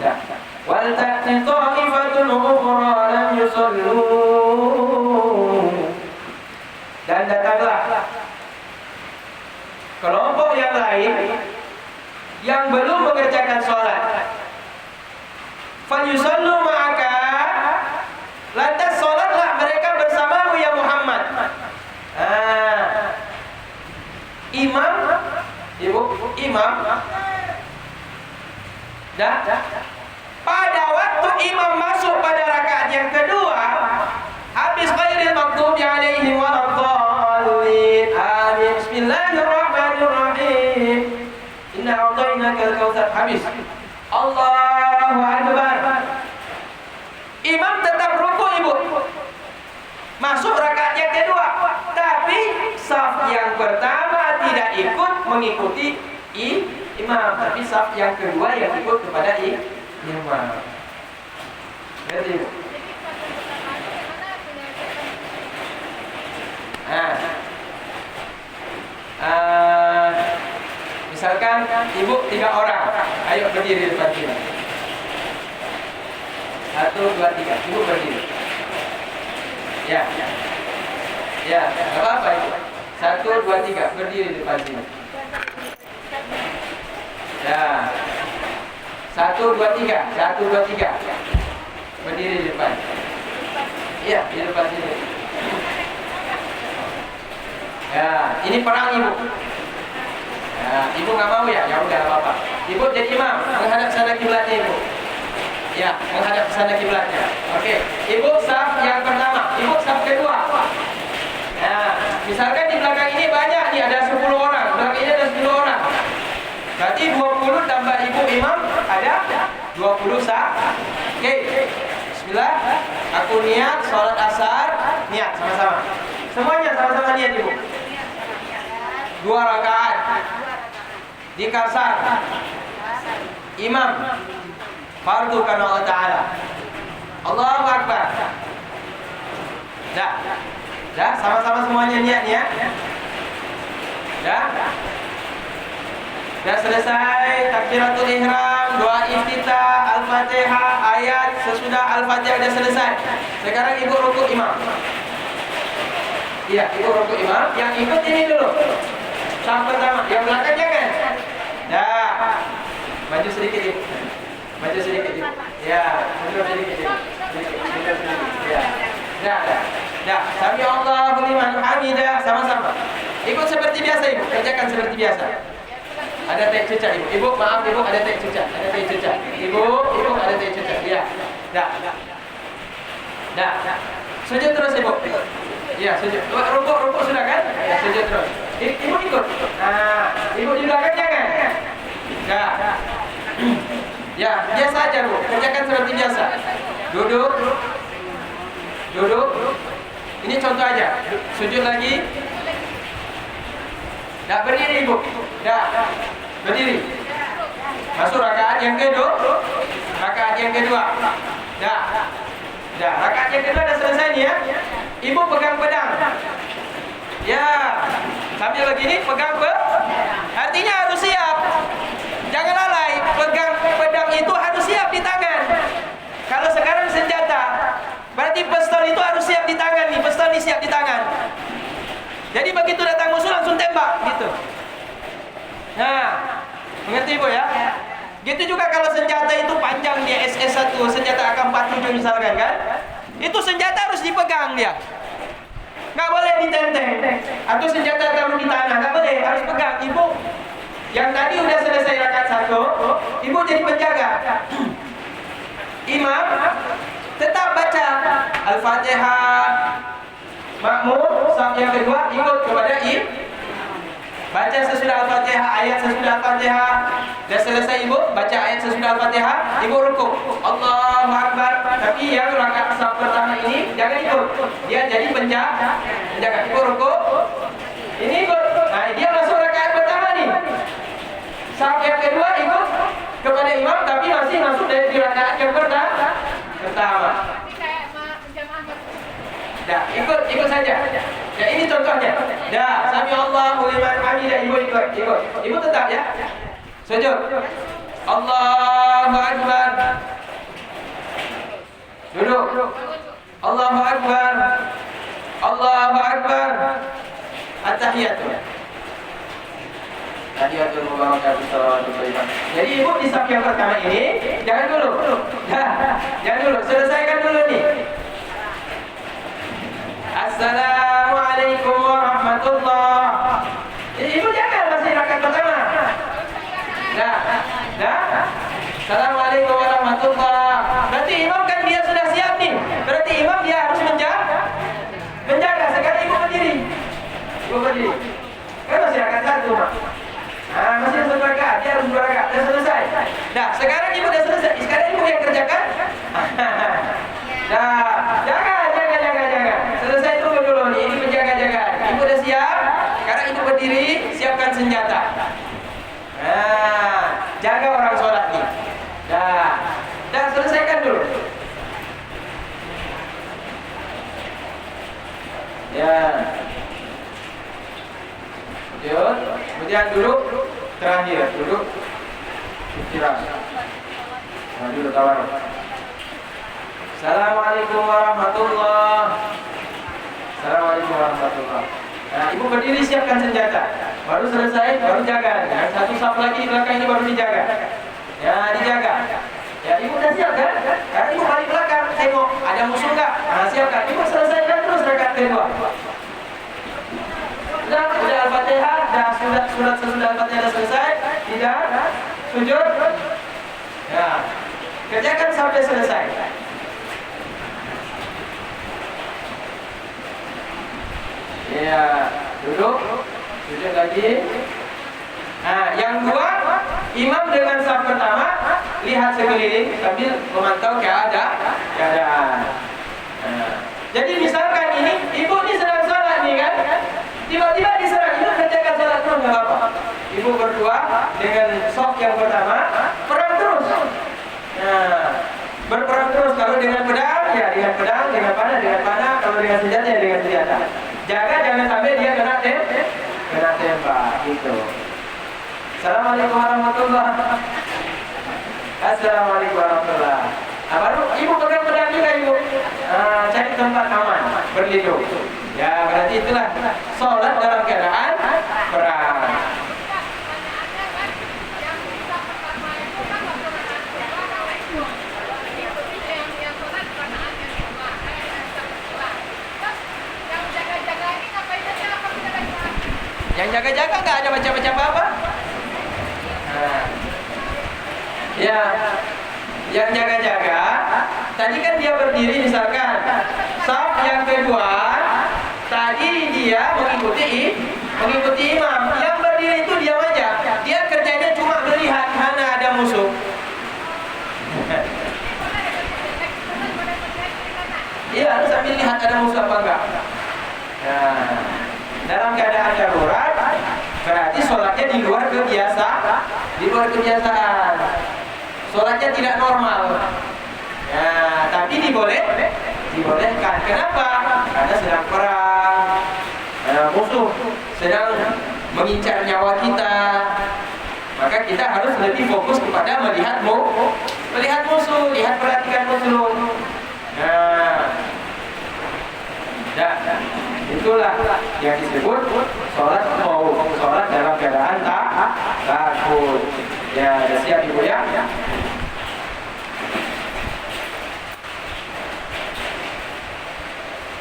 Ya. Wal ta'ti ta'ifatun ukhra lam yusallu. Dan datanglah kelompok yang lain yang belum mengerjakan sholat. Falyusallu ma'aka, lantas sholatlah mereka bersamamu ya Muhammad. Imam dah pada imam masuk pada rakaat yang kedua, habis ghairil maghdubi alaihim waladdallin. Amin. Bismillahirrahmanirrahim. Inna a'tainakal kautsar. Habis. Allahu akbar. Imam tetap rukuk, Ibu. Masuk rakaat yang kedua, tapi saf yang pertama tidak ikut mengikuti imam, tapi saf yang kedua yang ikut kepada imam. Ngerti, Ibu? Misalkan ibu 3 orang, ayo berdiri di depan sini. 1, 2, 3, ibu berdiri. Ya, nggak apa-apa ibu. 1, 2, 3, berdiri di depan sini. Ya, 1, 2, 3, 1, 2, 3, berdiri di depan. Iya, di depan sini. Ya, ini perang ibu. Ya, ibu nggak mau ya? Ya udah apa-apa. Ibu jadi imam, menghadap sana kiblatnya ibu. Ya, menghadap sana kiblatnya. Oke, ibu saf yang pertama, ibu saf kedua. Nah, misalkan di belakang ini banyak nih, ada 10 orang, belakang ini ada 10 orang. Berarti 20 tambah ibu imam ada 20 saf. Oke, bismillah. Aku niat sholat asar, niat sama-sama. Semuanya sama-sama niat ibu. 2 rakaat di kasar. Imam fardu karena Allah Ta'ala. Allahu Akbar. Dah, sama-sama semuanya niat ya. Dah selesai takbiratul ihram, doa iftitah, al-fatihah, ayat sesudah al-fatihah dah selesai. Sekarang ibu rukuk imam. Iya, ibu rukuk imam. Yang ikut ini dulu. Saf pertama, yang belakang jangan. Dah. Maju sedikit ibu. Maju sedikit ibu. Ya, mundur sedikit ibu. Ya. Dah. Sami Allahu liman hamidah, sama-sama. Ikut seperti biasa ibu, kerjakan seperti biasa. Ada teh cucak ibu. Ibu maaf ibu, ada teh cucak. Ibu ada teh cucak. Ya. Dah. Sujud terus ibu. Ya, sujud. Rukuk sudah kan? Ya, sujud terus. Ibu ikut. Nah, ibu di belakang jangan. Dah. Ya, biasa aja bu. Kerjakan seperti biasa. Duduk. Ini contoh aja. Sujud lagi. Dah, berdiri ibu. Dah. Berdiri. Masuk rakaat yang kedua. Dah. Rakaat yang kedua dah selesai nih ya. Ibu pegang pedang. Ya. Sambil begini pegang artinya harus siap. Jangan lalai. Pegang pedang itu harus siap di tangan. Kalau sekarang senjata, berarti pistol itu harus siap di tangan nih. Pistol ini siap di tangan. Jadi begitu datang musuh langsung tembak gitu. Nah, mengerti ibu ya? Gitu juga kalau senjata itu panjang dia SS1, senjata AK-47 misalkan kan? Itu senjata harus dipegang dia. Nggak boleh ditenteng. Atau senjata taruh di tanah, nggak boleh, harus pegang. Ibu yang tadi udah selesai rakaat 1, ibu jadi penjaga. Imam tetap baca Al-Fatihah. Makmum saf yang kedua ikut kepada baca sesudah Al-Fatihah, ayat sesudah Al-Fatihah. Dah selesai ibu baca ayat sesudah Al-Fatihah, ibu rukuk. Allahu Akbar. Tapi yang rakaat saf pertama ini jangan ikut. Dia jadi penjaga. Ibu rukuk. Ini ikut. Nah, dia masuk rakaat pertama nih. Saf yang kedua ikut kepada imam tapi masih masuk dari rakaat yang pertama. Tapi kayak jamaah Dah, ikut saja. Ya, ini contohnya. Dah, sami Allahu liman hamidah, ibu ikut. Ibu tetap ya. Sujud. Allahu Akbar. Duduk. Allahu Akbar. Allahu Akbar. At-tahiyatu. Tahiyatul mubarakatuh salawatu thayyibah. Jadi ibu di saf yang pertama ini jangan dulu. Jangan dulu. Selesaikan dulu nih. Assalamualaikum warahmatullah. Ibu jangan masih rakaat pertama. Dah. Assalamualaikum warahmatullah. Berarti ibu ini? Kan masih rakaat 1. Nah, masih 1 rakaat, dia harus 2 rakaat, dan selesai. Nah, sekarang ibu udah selesai, sekarang ibu yang kerjakan. Nah, jangan. Selesai dulu nih, ini menjaga-jaga. Ibu udah siap? Sekarang ibu berdiri, siapkan senjata. Nah, jaga orang sholat nih. Dah selesaikan dulu. Ya. Kemudian duduk. Terakhir duduk. Istirahat. Nah, duduk tawar. Assalamualaikum warahmatullahi. Assalamualaikum warahmatullahi. Nah, ibu berdiri siapkan senjata. Baru selesai, baru jaga. Yang satu saf lagi di belakang ini baru dijaga. Ya, dijaga. Ya, ibu udah siap kan? Karena ibu balik belakang, tengok ada musuh nggak? Nah, siapkan. Ibu selesaikan terus rakaat kedua. Sudah Al-Fatihah, surat sesudah Al-Fatihah selesai. Tidak, sujud. Ya, kerjakan sampai selesai. Ya, duduk lagi. Nah, yang dua, imam dengan saf pertama lihat sekeliling sambil memantau keadaan. Nah, jadi misalkan ini ibu ini sedang sholat nih kan, tiba-tiba diserang, ibu kerjakan sholat terus nggak apa-apa. Ibu berdua dengan saf yang pertama perang terus. Nah, berperang terus. Kalau dengan pedang ya dengan pedang, dengan panah, kalau dengan senjata ya dengan senjata. Jaga jangan sampai dia kena tembak gitu. Assalamualaikum warahmatullahi wabarakatuh. Assalamualaikum warahmatullahi wabarakatuh. Nah, baru ibu pegang pedang juga ibu. Cari tempat aman, berlindung. Ya berarti itulah sholat dalam keadaan perang. Yang jaga-jaga nggak ada baca-baca apa-apa. Nah, ya, yang jaga-jaga tadi kan dia berdiri misalkan saf yang kedua tadi dia mengikuti imam. Yang berdiri itu diam aja. Dia kerjanya cuma melihat mana ada musuh. Iya harus sambil lihat ada musuh apa enggak. Nah, dalam keadaan darurat berarti sholatnya di luar kebiasaan. Sholatnya tidak normal. Ya, tapi dibolehkan. Kenapa? Karena sedang perang. Musuh sedang mengincar nyawa kita. Maka kita harus lebih fokus kepada melihat musuh, perhatikan musuh. Itulah yang disebut sholat dalam keadaan takut. Ya, sudah siap ibu ya?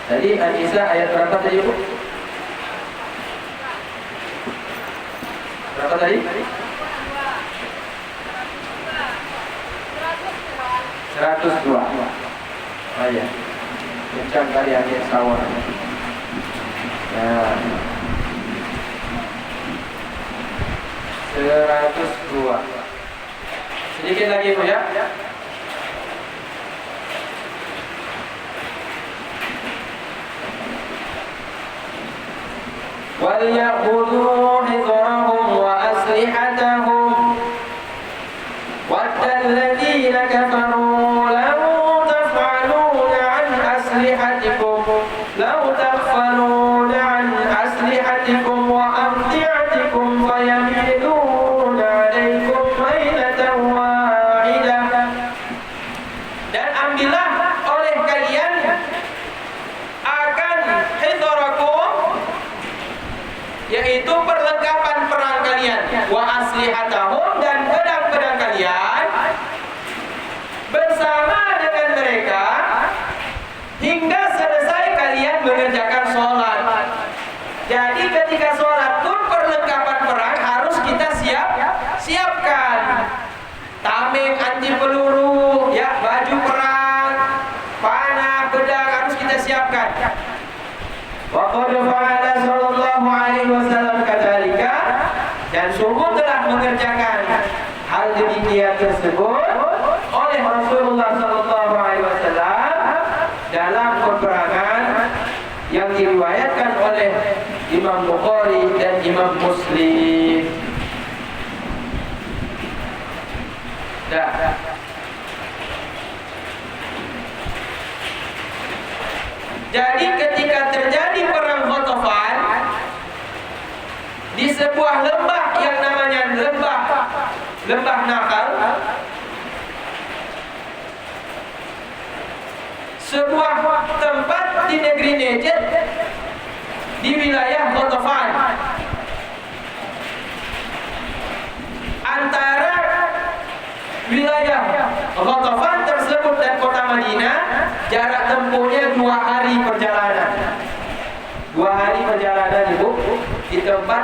Tadi An-Nisa ayat berapa tadi ibu? Berapa tadi? 102. Oh ya, kencang kali angin sawah. Nah, 102. Sedikit lagi ibu ya. وَلْيَأْخُذُوا حِذْرَهُمْ وَأَسْلِحَتَهُمْ وَدَّ الَّذِينَ كَفَرُوا لَوْ تَغْفَلُونَ عَنْ أَسْلِحَتِكُمْ وَأَمْتِعَتِكُمْ فَيَمِيلُونَ عَلَيْكُمْ مَيْلَةً وَاحِدَةً. Dan ambillah oleh kalian akan hidharakum, yaitu perlengkapan perang kalian, wa aslihatahum, dan pedang-pedang kalian bersama dengan mereka hingga selesai kalian mengerjakan sholat. Jadi ketika sholat pun perlengkapan perang harus kita siapkan. Tameng anti peluru, ya, baju perang, panah, pedang harus kita siapkan. Wa qad fa'ala sallallahu alaihi alaihi wasallam kadzalika, dan sungguh telah mengerjakan hal demikian tersebut oleh Rasulullah sallallahu alaihi wasallam dalam peperangan yang diriwayatkan oleh Imam Bukhari dan Imam Muslim. Dah. Jadi ketika terjadi perang Ghatafan di sebuah lembah yang namanya lembah Nakhl, sebuah tempat di negeri Najd di wilayah Ghatafan, antara wilayah Ghatafan tersebut dan kota Madinah jarak tempuhnya 2 hari perjalanan. 2 hari perjalanan ibu, di tempat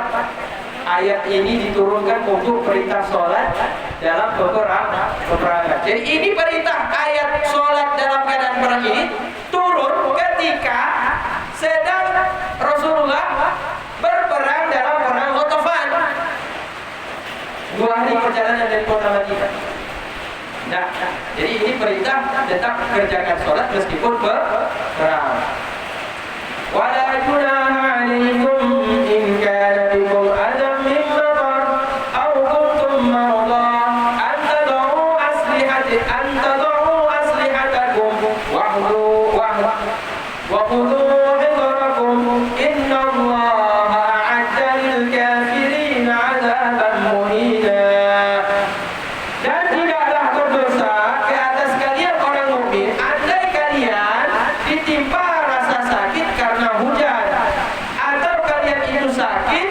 ayat ini diturunkan untuk perintah sholat dalam peperangan. Jadi ini perintah ayat sholat dalam keadaan perang ini turun ketika sedang Rasulullah berperang dalam perang Ghatafan. 2 hari perjalanan dari kota Madinah. Nah, jadi ini perintah tetap kerjakan sholat meskipun berperang. Wala junaha alaikum in kana bikum adam min matar aw kuntum marda an tad'u aslihatakum wa khudhu hidrakum inna Allaha a'adda lil kafirin 'adzaban muhina. Dan tidaklah berdosa ke atas kalian orang mukmin andai kalian ditimpa rasa sakit karena hujan, atau kalian itu sakit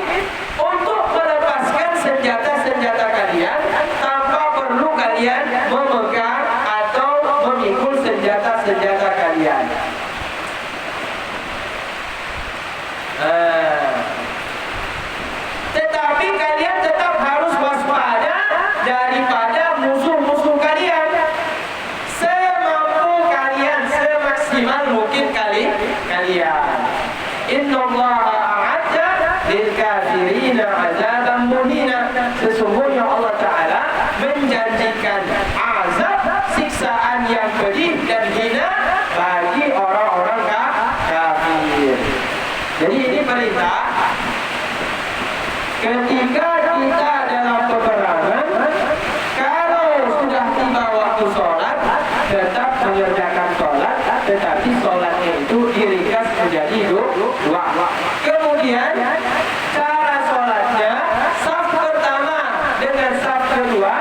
untuk melepaskan senjata-senjata kalian tanpa perlu kalian memegang atau memikul senjata-senjata kalian. Tetapi kalian tetap harus waspada daripada musuh-musuh kalian semampu kalian, semaksimal mungkin kalian. Innallaha a'adda lil kafirina 'adzaban muhina. Sesungguhnya Allah Ta'ala menjanjikan azab, siksaan yang pedih dan hina bagi orang-orang kafir. Jadi ini perintah ketika kita dalam peperangan, kalau sudah tiba waktu sholat, tetap mengerjakan sholat, tetapi sholatnya itu diringkas menjadi 2. Kemudian cara sholatnya, saf pertama dengan saf kedua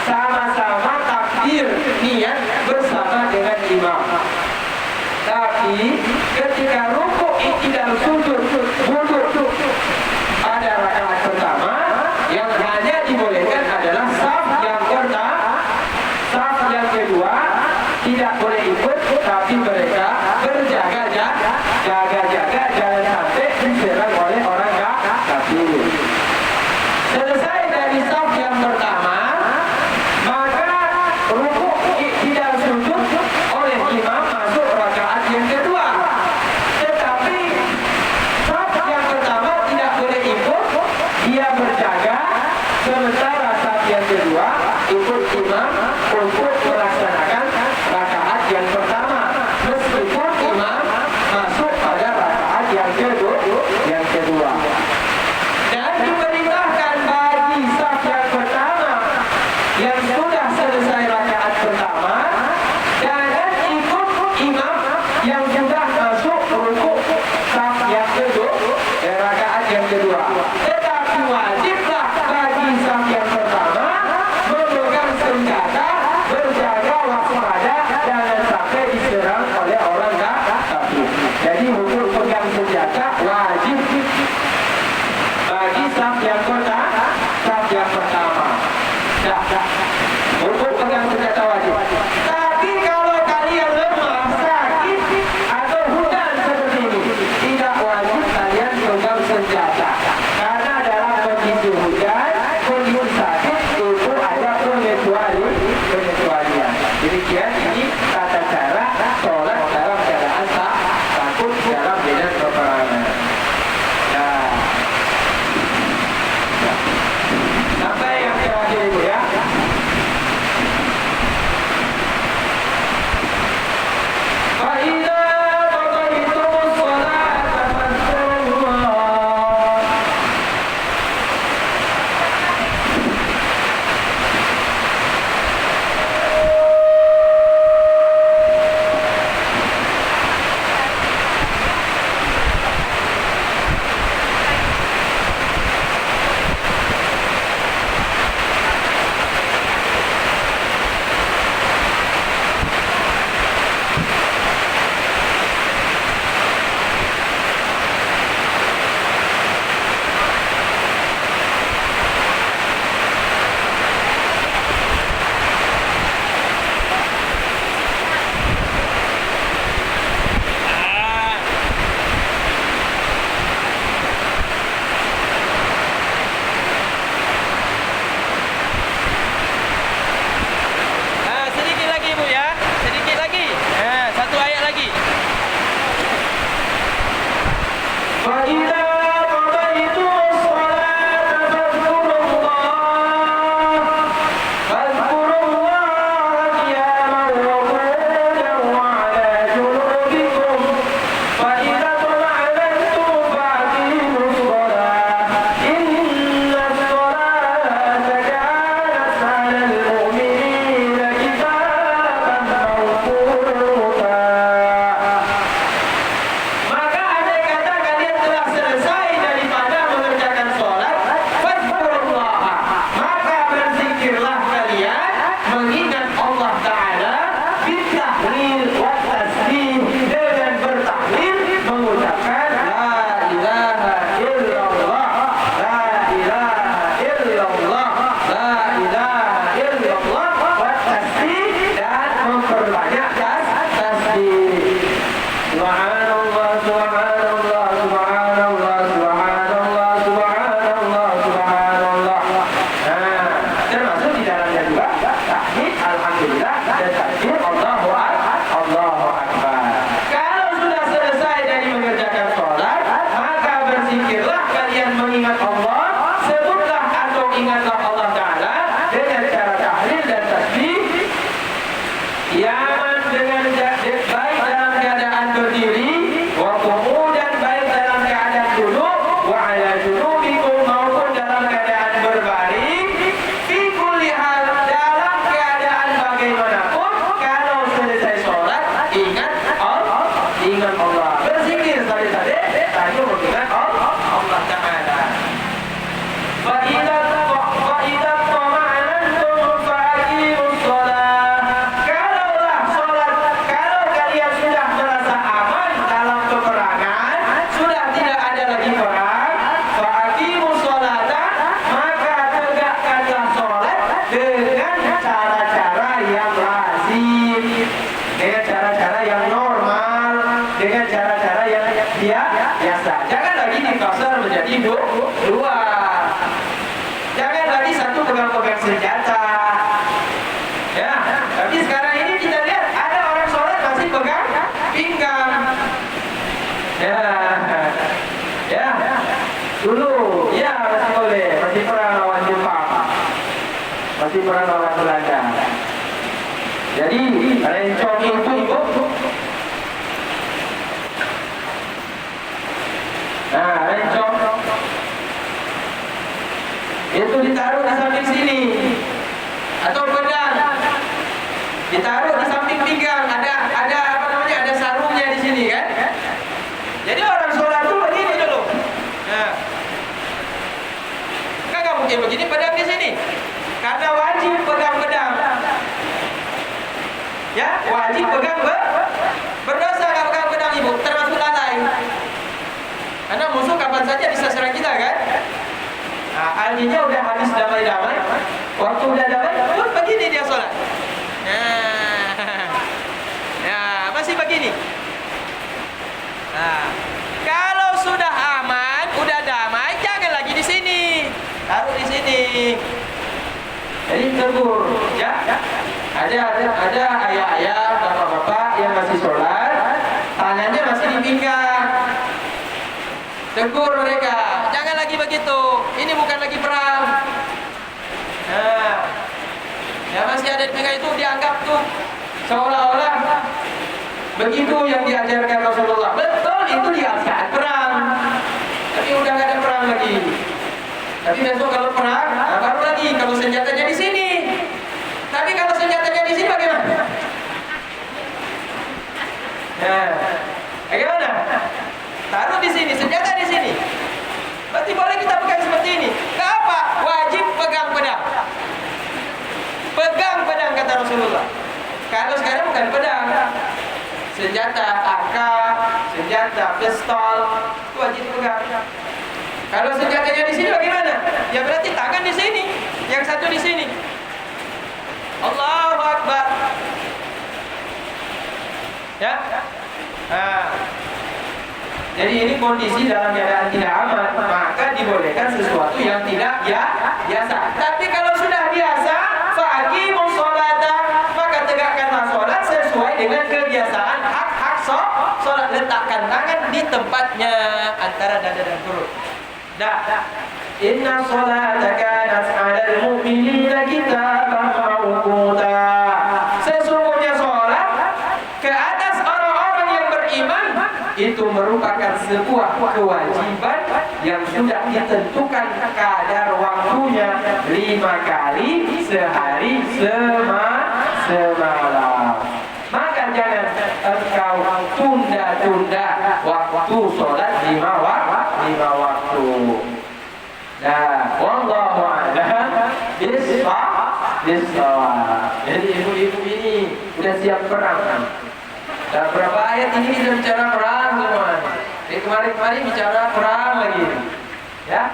sama-sama takbir niat bersama dengan imam. Tapi ketika rukuk, i'tidal, sujud, wudhu pada rakaat pertama yang seperti perang lawan Belanda. Jadi rencong itu ibu. Nah, rencong itu ditaruh di samping sini, atau pedang ditaruh di samping pinggang. Ada apa namanya? Ada sarungnya di sini kan? Jadi orang sholat tuh begini dulu. Nah, nggak mungkin begini pedang di sini, karena wajib pegang pedang. Ya, wajib pegang berdosa nggak pegang pedang ibu, termasuk lalai. Karena musuh kapan saja bisa serang kita kan? Nah, artinya udah habis damai-damai, waktu udah damai, begini dia sholat. Nah, masih begini. Nah, kalau sudah aman, udah damai, jangan lagi di sini, taruh di sini. Jadi tegur, ya. Ada ayah-ayah, bapak-bapak yang masih sholat, tangannya masih di pinggang. Tegur mereka, jangan lagi begitu. Ini bukan lagi perang. Nah, yang masih ada di pinggang itu dianggap tuh seolah-olah begitu yang diajarkan Rasulullah. Betul, itu di saat perang. Tapi udah nggak ada perang lagi. Tapi besok kalau perang, nah baru lagi kalau senjatanya di sini. Tapi kalau senjatanya di sini bagaimana? Nah, bagaimana? Taruh di sini, senjata di sini. Berarti boleh kita pegang seperti ini. Gak apa? Wajib pegang pedang. Pegang pedang kata Rasulullah. Kalau sekarang bukan pedang, senjata AK, senjata pistol, itu wajib pegang. Kalau senjatanya di sini bagaimana? Ya berarti tangan di sini, yang satu di sini. Allahu Akbar. Ya. Nah. Jadi ini kondisi dalam keadaan tidak aman, maka dibolehkan sesuatu yang tidak biasa. Tapi kalau sudah biasa, faqimus sholata, maka tegakkanlah sholat sesuai dengan kebiasaan hak sholat. Letakkan tangan di tempatnya antara dada dan perut. Inna sholata kanat 'alal mu'minina kitaban mawquta. Sesungguhnya sholat ke atas orang-orang yang beriman itu merupakan sebuah kewajiban yang sudah ditentukan kadar waktunya 5 kali sehari semalam. Maka jangan engkau tunda-tunda waktu sholat 5 waktu. Nah, wallahu a'lam bissawab. Jadi ibu-ibu ini sudah siap perang. Dan berapa ayat ini kita bicara perang semua. Jadi kemarin bicara perang lagi. Ya,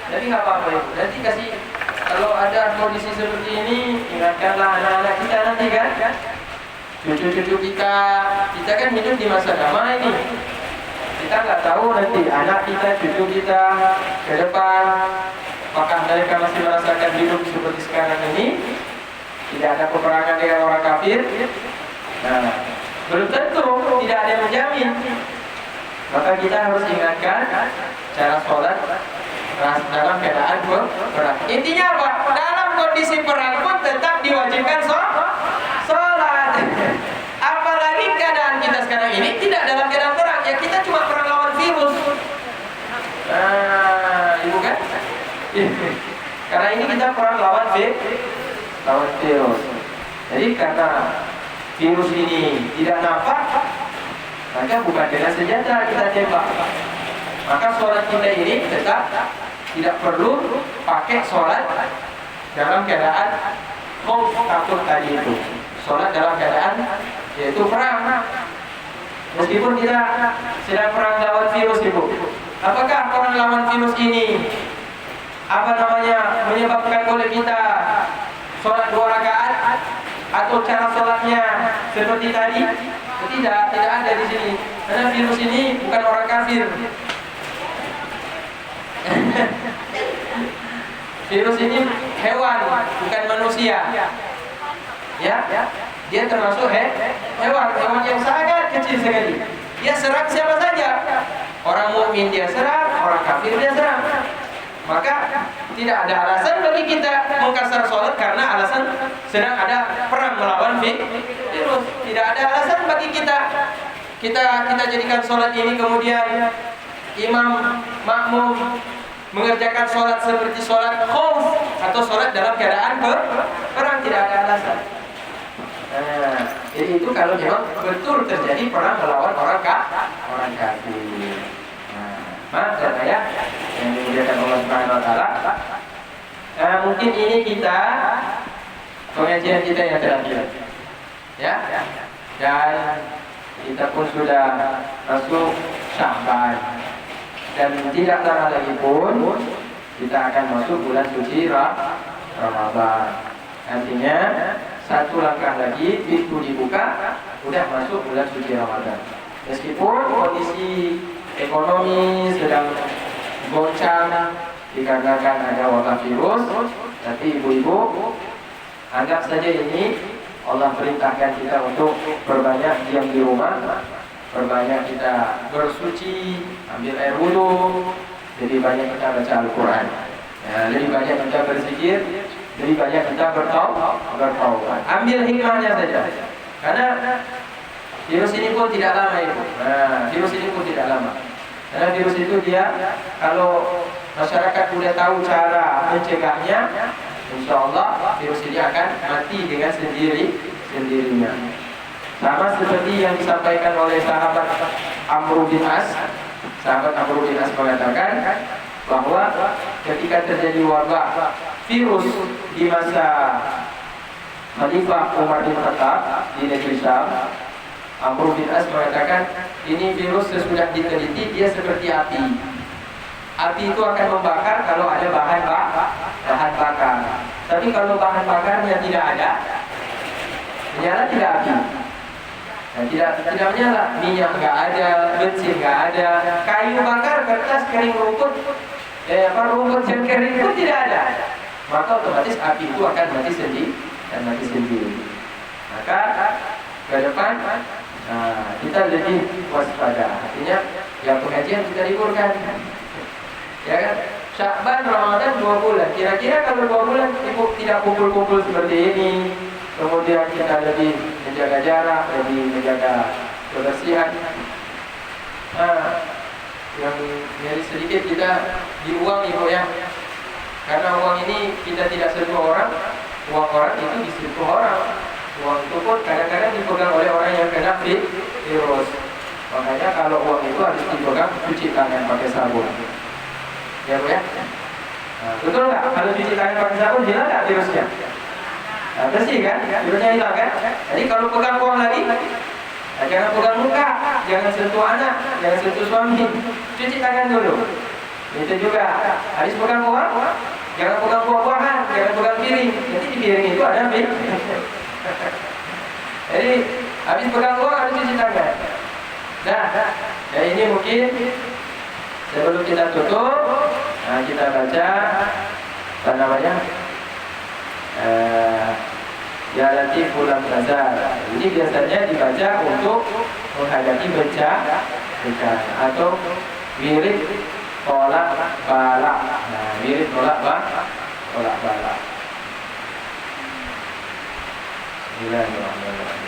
jadi nggak apa-apa ibu. Nanti kasih, kalau ada kondisi seperti ini, ingatkanlah anak-anak kita nanti kan. Cucu-cucu kita kan hidup di masa damai ini. Kita nggak tahu nanti anak kita, cucu kita ke depan, apakah mereka masih merasakan hidup seperti sekarang ini, tidak ada peperangan dengan orang kafir. Nah, belum tentu, tidak ada yang menjamin. Maka kita harus ingatkan cara sholat dalam keadaan perang. Intinya apa? Dalam kondisi perang pun tetap diwajibkan sholat. Apalagi keadaan kita sekarang ini tidak dalam keadaan perang, ya kita cuma perang lawan virus. Nah, ibu kan? Karena ini kita perang lawan virus. Jadi karena virus ini tidak nampak, maka bukan dengan senjata kita tembak. Maka sholat kita ini tetap tidak perlu pakai sholat dalam keadaan khauf, takut tadi itu. Sholat dalam keadaan yaitu perang. Meskipun kita sedang perang lawan virus, ibu. Apakah perang lawan virus ini menyebabkan oleh kita sholat 2 rakaat atau cara sholatnya seperti tadi? Tidak ada di sini. Karena virus ini bukan orang kafir. Virus ini hewan, bukan manusia. Ya, dia termasuk hewan yang sangat kecil sekali. Dia serang siapa saja. Orang mukmin dia serang, orang kafir dia serang. maka tidak ada alasan bagi kita mengkasar sholat karena alasan sedang ada perang melawan virus. Tidak ada alasan bagi kita jadikan sholat ini kemudian imam makmum mengerjakan sholat seperti sholat khauf atau sholat dalam keadaan perang. Tidak ada alasan. Nah, jadi itu kalau memang betul terjadi perang melawan orang kafir. Maaf dan ayah yang dimuliakan Allah Subhanahu wa taala. Mungkin ini pengajian kita yang terakhir. Ya. Dan kita pun sudah masuk Sya'ban. Dan tidak lama lagi pun kita akan masuk bulan suci Ramadan. Artinya satu langkah lagi pintu dibuka, udah masuk bulan suci Ramadan. Meskipun kondisi ekonomi sedang goncang dikarenakan ada wabah virus, tapi ibu-ibu anggap saja ini Allah perintahkan kita untuk berbanyak diam di rumah, berbanyak kita bersuci, ambil air wudhu, lebih banyak kita baca Al-Quran, lebih banyak kita berzikir, lebih banyak kita bertaubat. Ambil hikmahnya saja, karena virus ini pun tidak lama itu. Virus ini pun tidak lama. Karena virus itu dia, kalau masyarakat sudah tahu cara mencegahnya, insya Allah virus ini akan mati dengan sendirinya. Sama seperti yang disampaikan oleh sahabat Amr bin As. Sahabat Amr bin As mengatakan bahwa ketika terjadi wabah virus di masa Khalifah Umar bin Khattab di negeri Syam, Amr bin As mengatakan ini virus sesudah diteliti dia seperti api. Api itu akan membakar kalau ada bahan bakar. Tapi kalau bahan bakarnya tidak ada, menyala tidak api. Tidak menyala, minyak nggak ada, bensin nggak ada, kayu bakar, kertas, kering, rumput yang kering itu tidak ada. Maka otomatis api itu akan mati sendiri. Maka ke depan kita lebih waspada. Artinya yang pengajian kita liburkan. Ya kan? Sya'ban, Ramadan 2 bulan. Kira-kira kalau 2 bulan ibu tidak kumpul-kumpul seperti ini, kemudian kita lebih menjaga jarak, lebih menjaga kebersihan. Yang nyari sedikit kita di uang ibu ya. Karena uang ini kita tidak sentuh orang, uang orang itu disentuh orang. Uang itu pun kadang-kadang dipegang oleh orang yang kena virus. Makanya kalau uang itu harus dipegang, cuci tangan pakai sabun. Ya Bu ya? Betul nggak? Kalau cuci tangan pakai sabun hilang nggak virusnya? Bersih kan? Virusnya hilang kan? Jadi kalau pegang uang lagi, jangan pegang muka, jangan sentuh anak, jangan sentuh suami, cuci tangan dulu. Itu juga habis pegang uang, jangan pegang buah-buahan, jangan pegang piring. Jadi di piring itu ada virus. Jadi habis pegang uang harus cuci tangan. Nah, ya ini mungkin sebelum kita tutup, kita baca apa namanya? Ya Latiful Nazar. Ini biasanya dibaca untuk menghadapi bencana atau wirid tolak bala. Wirid tolak bala. Bismillahirrahmanirrahim.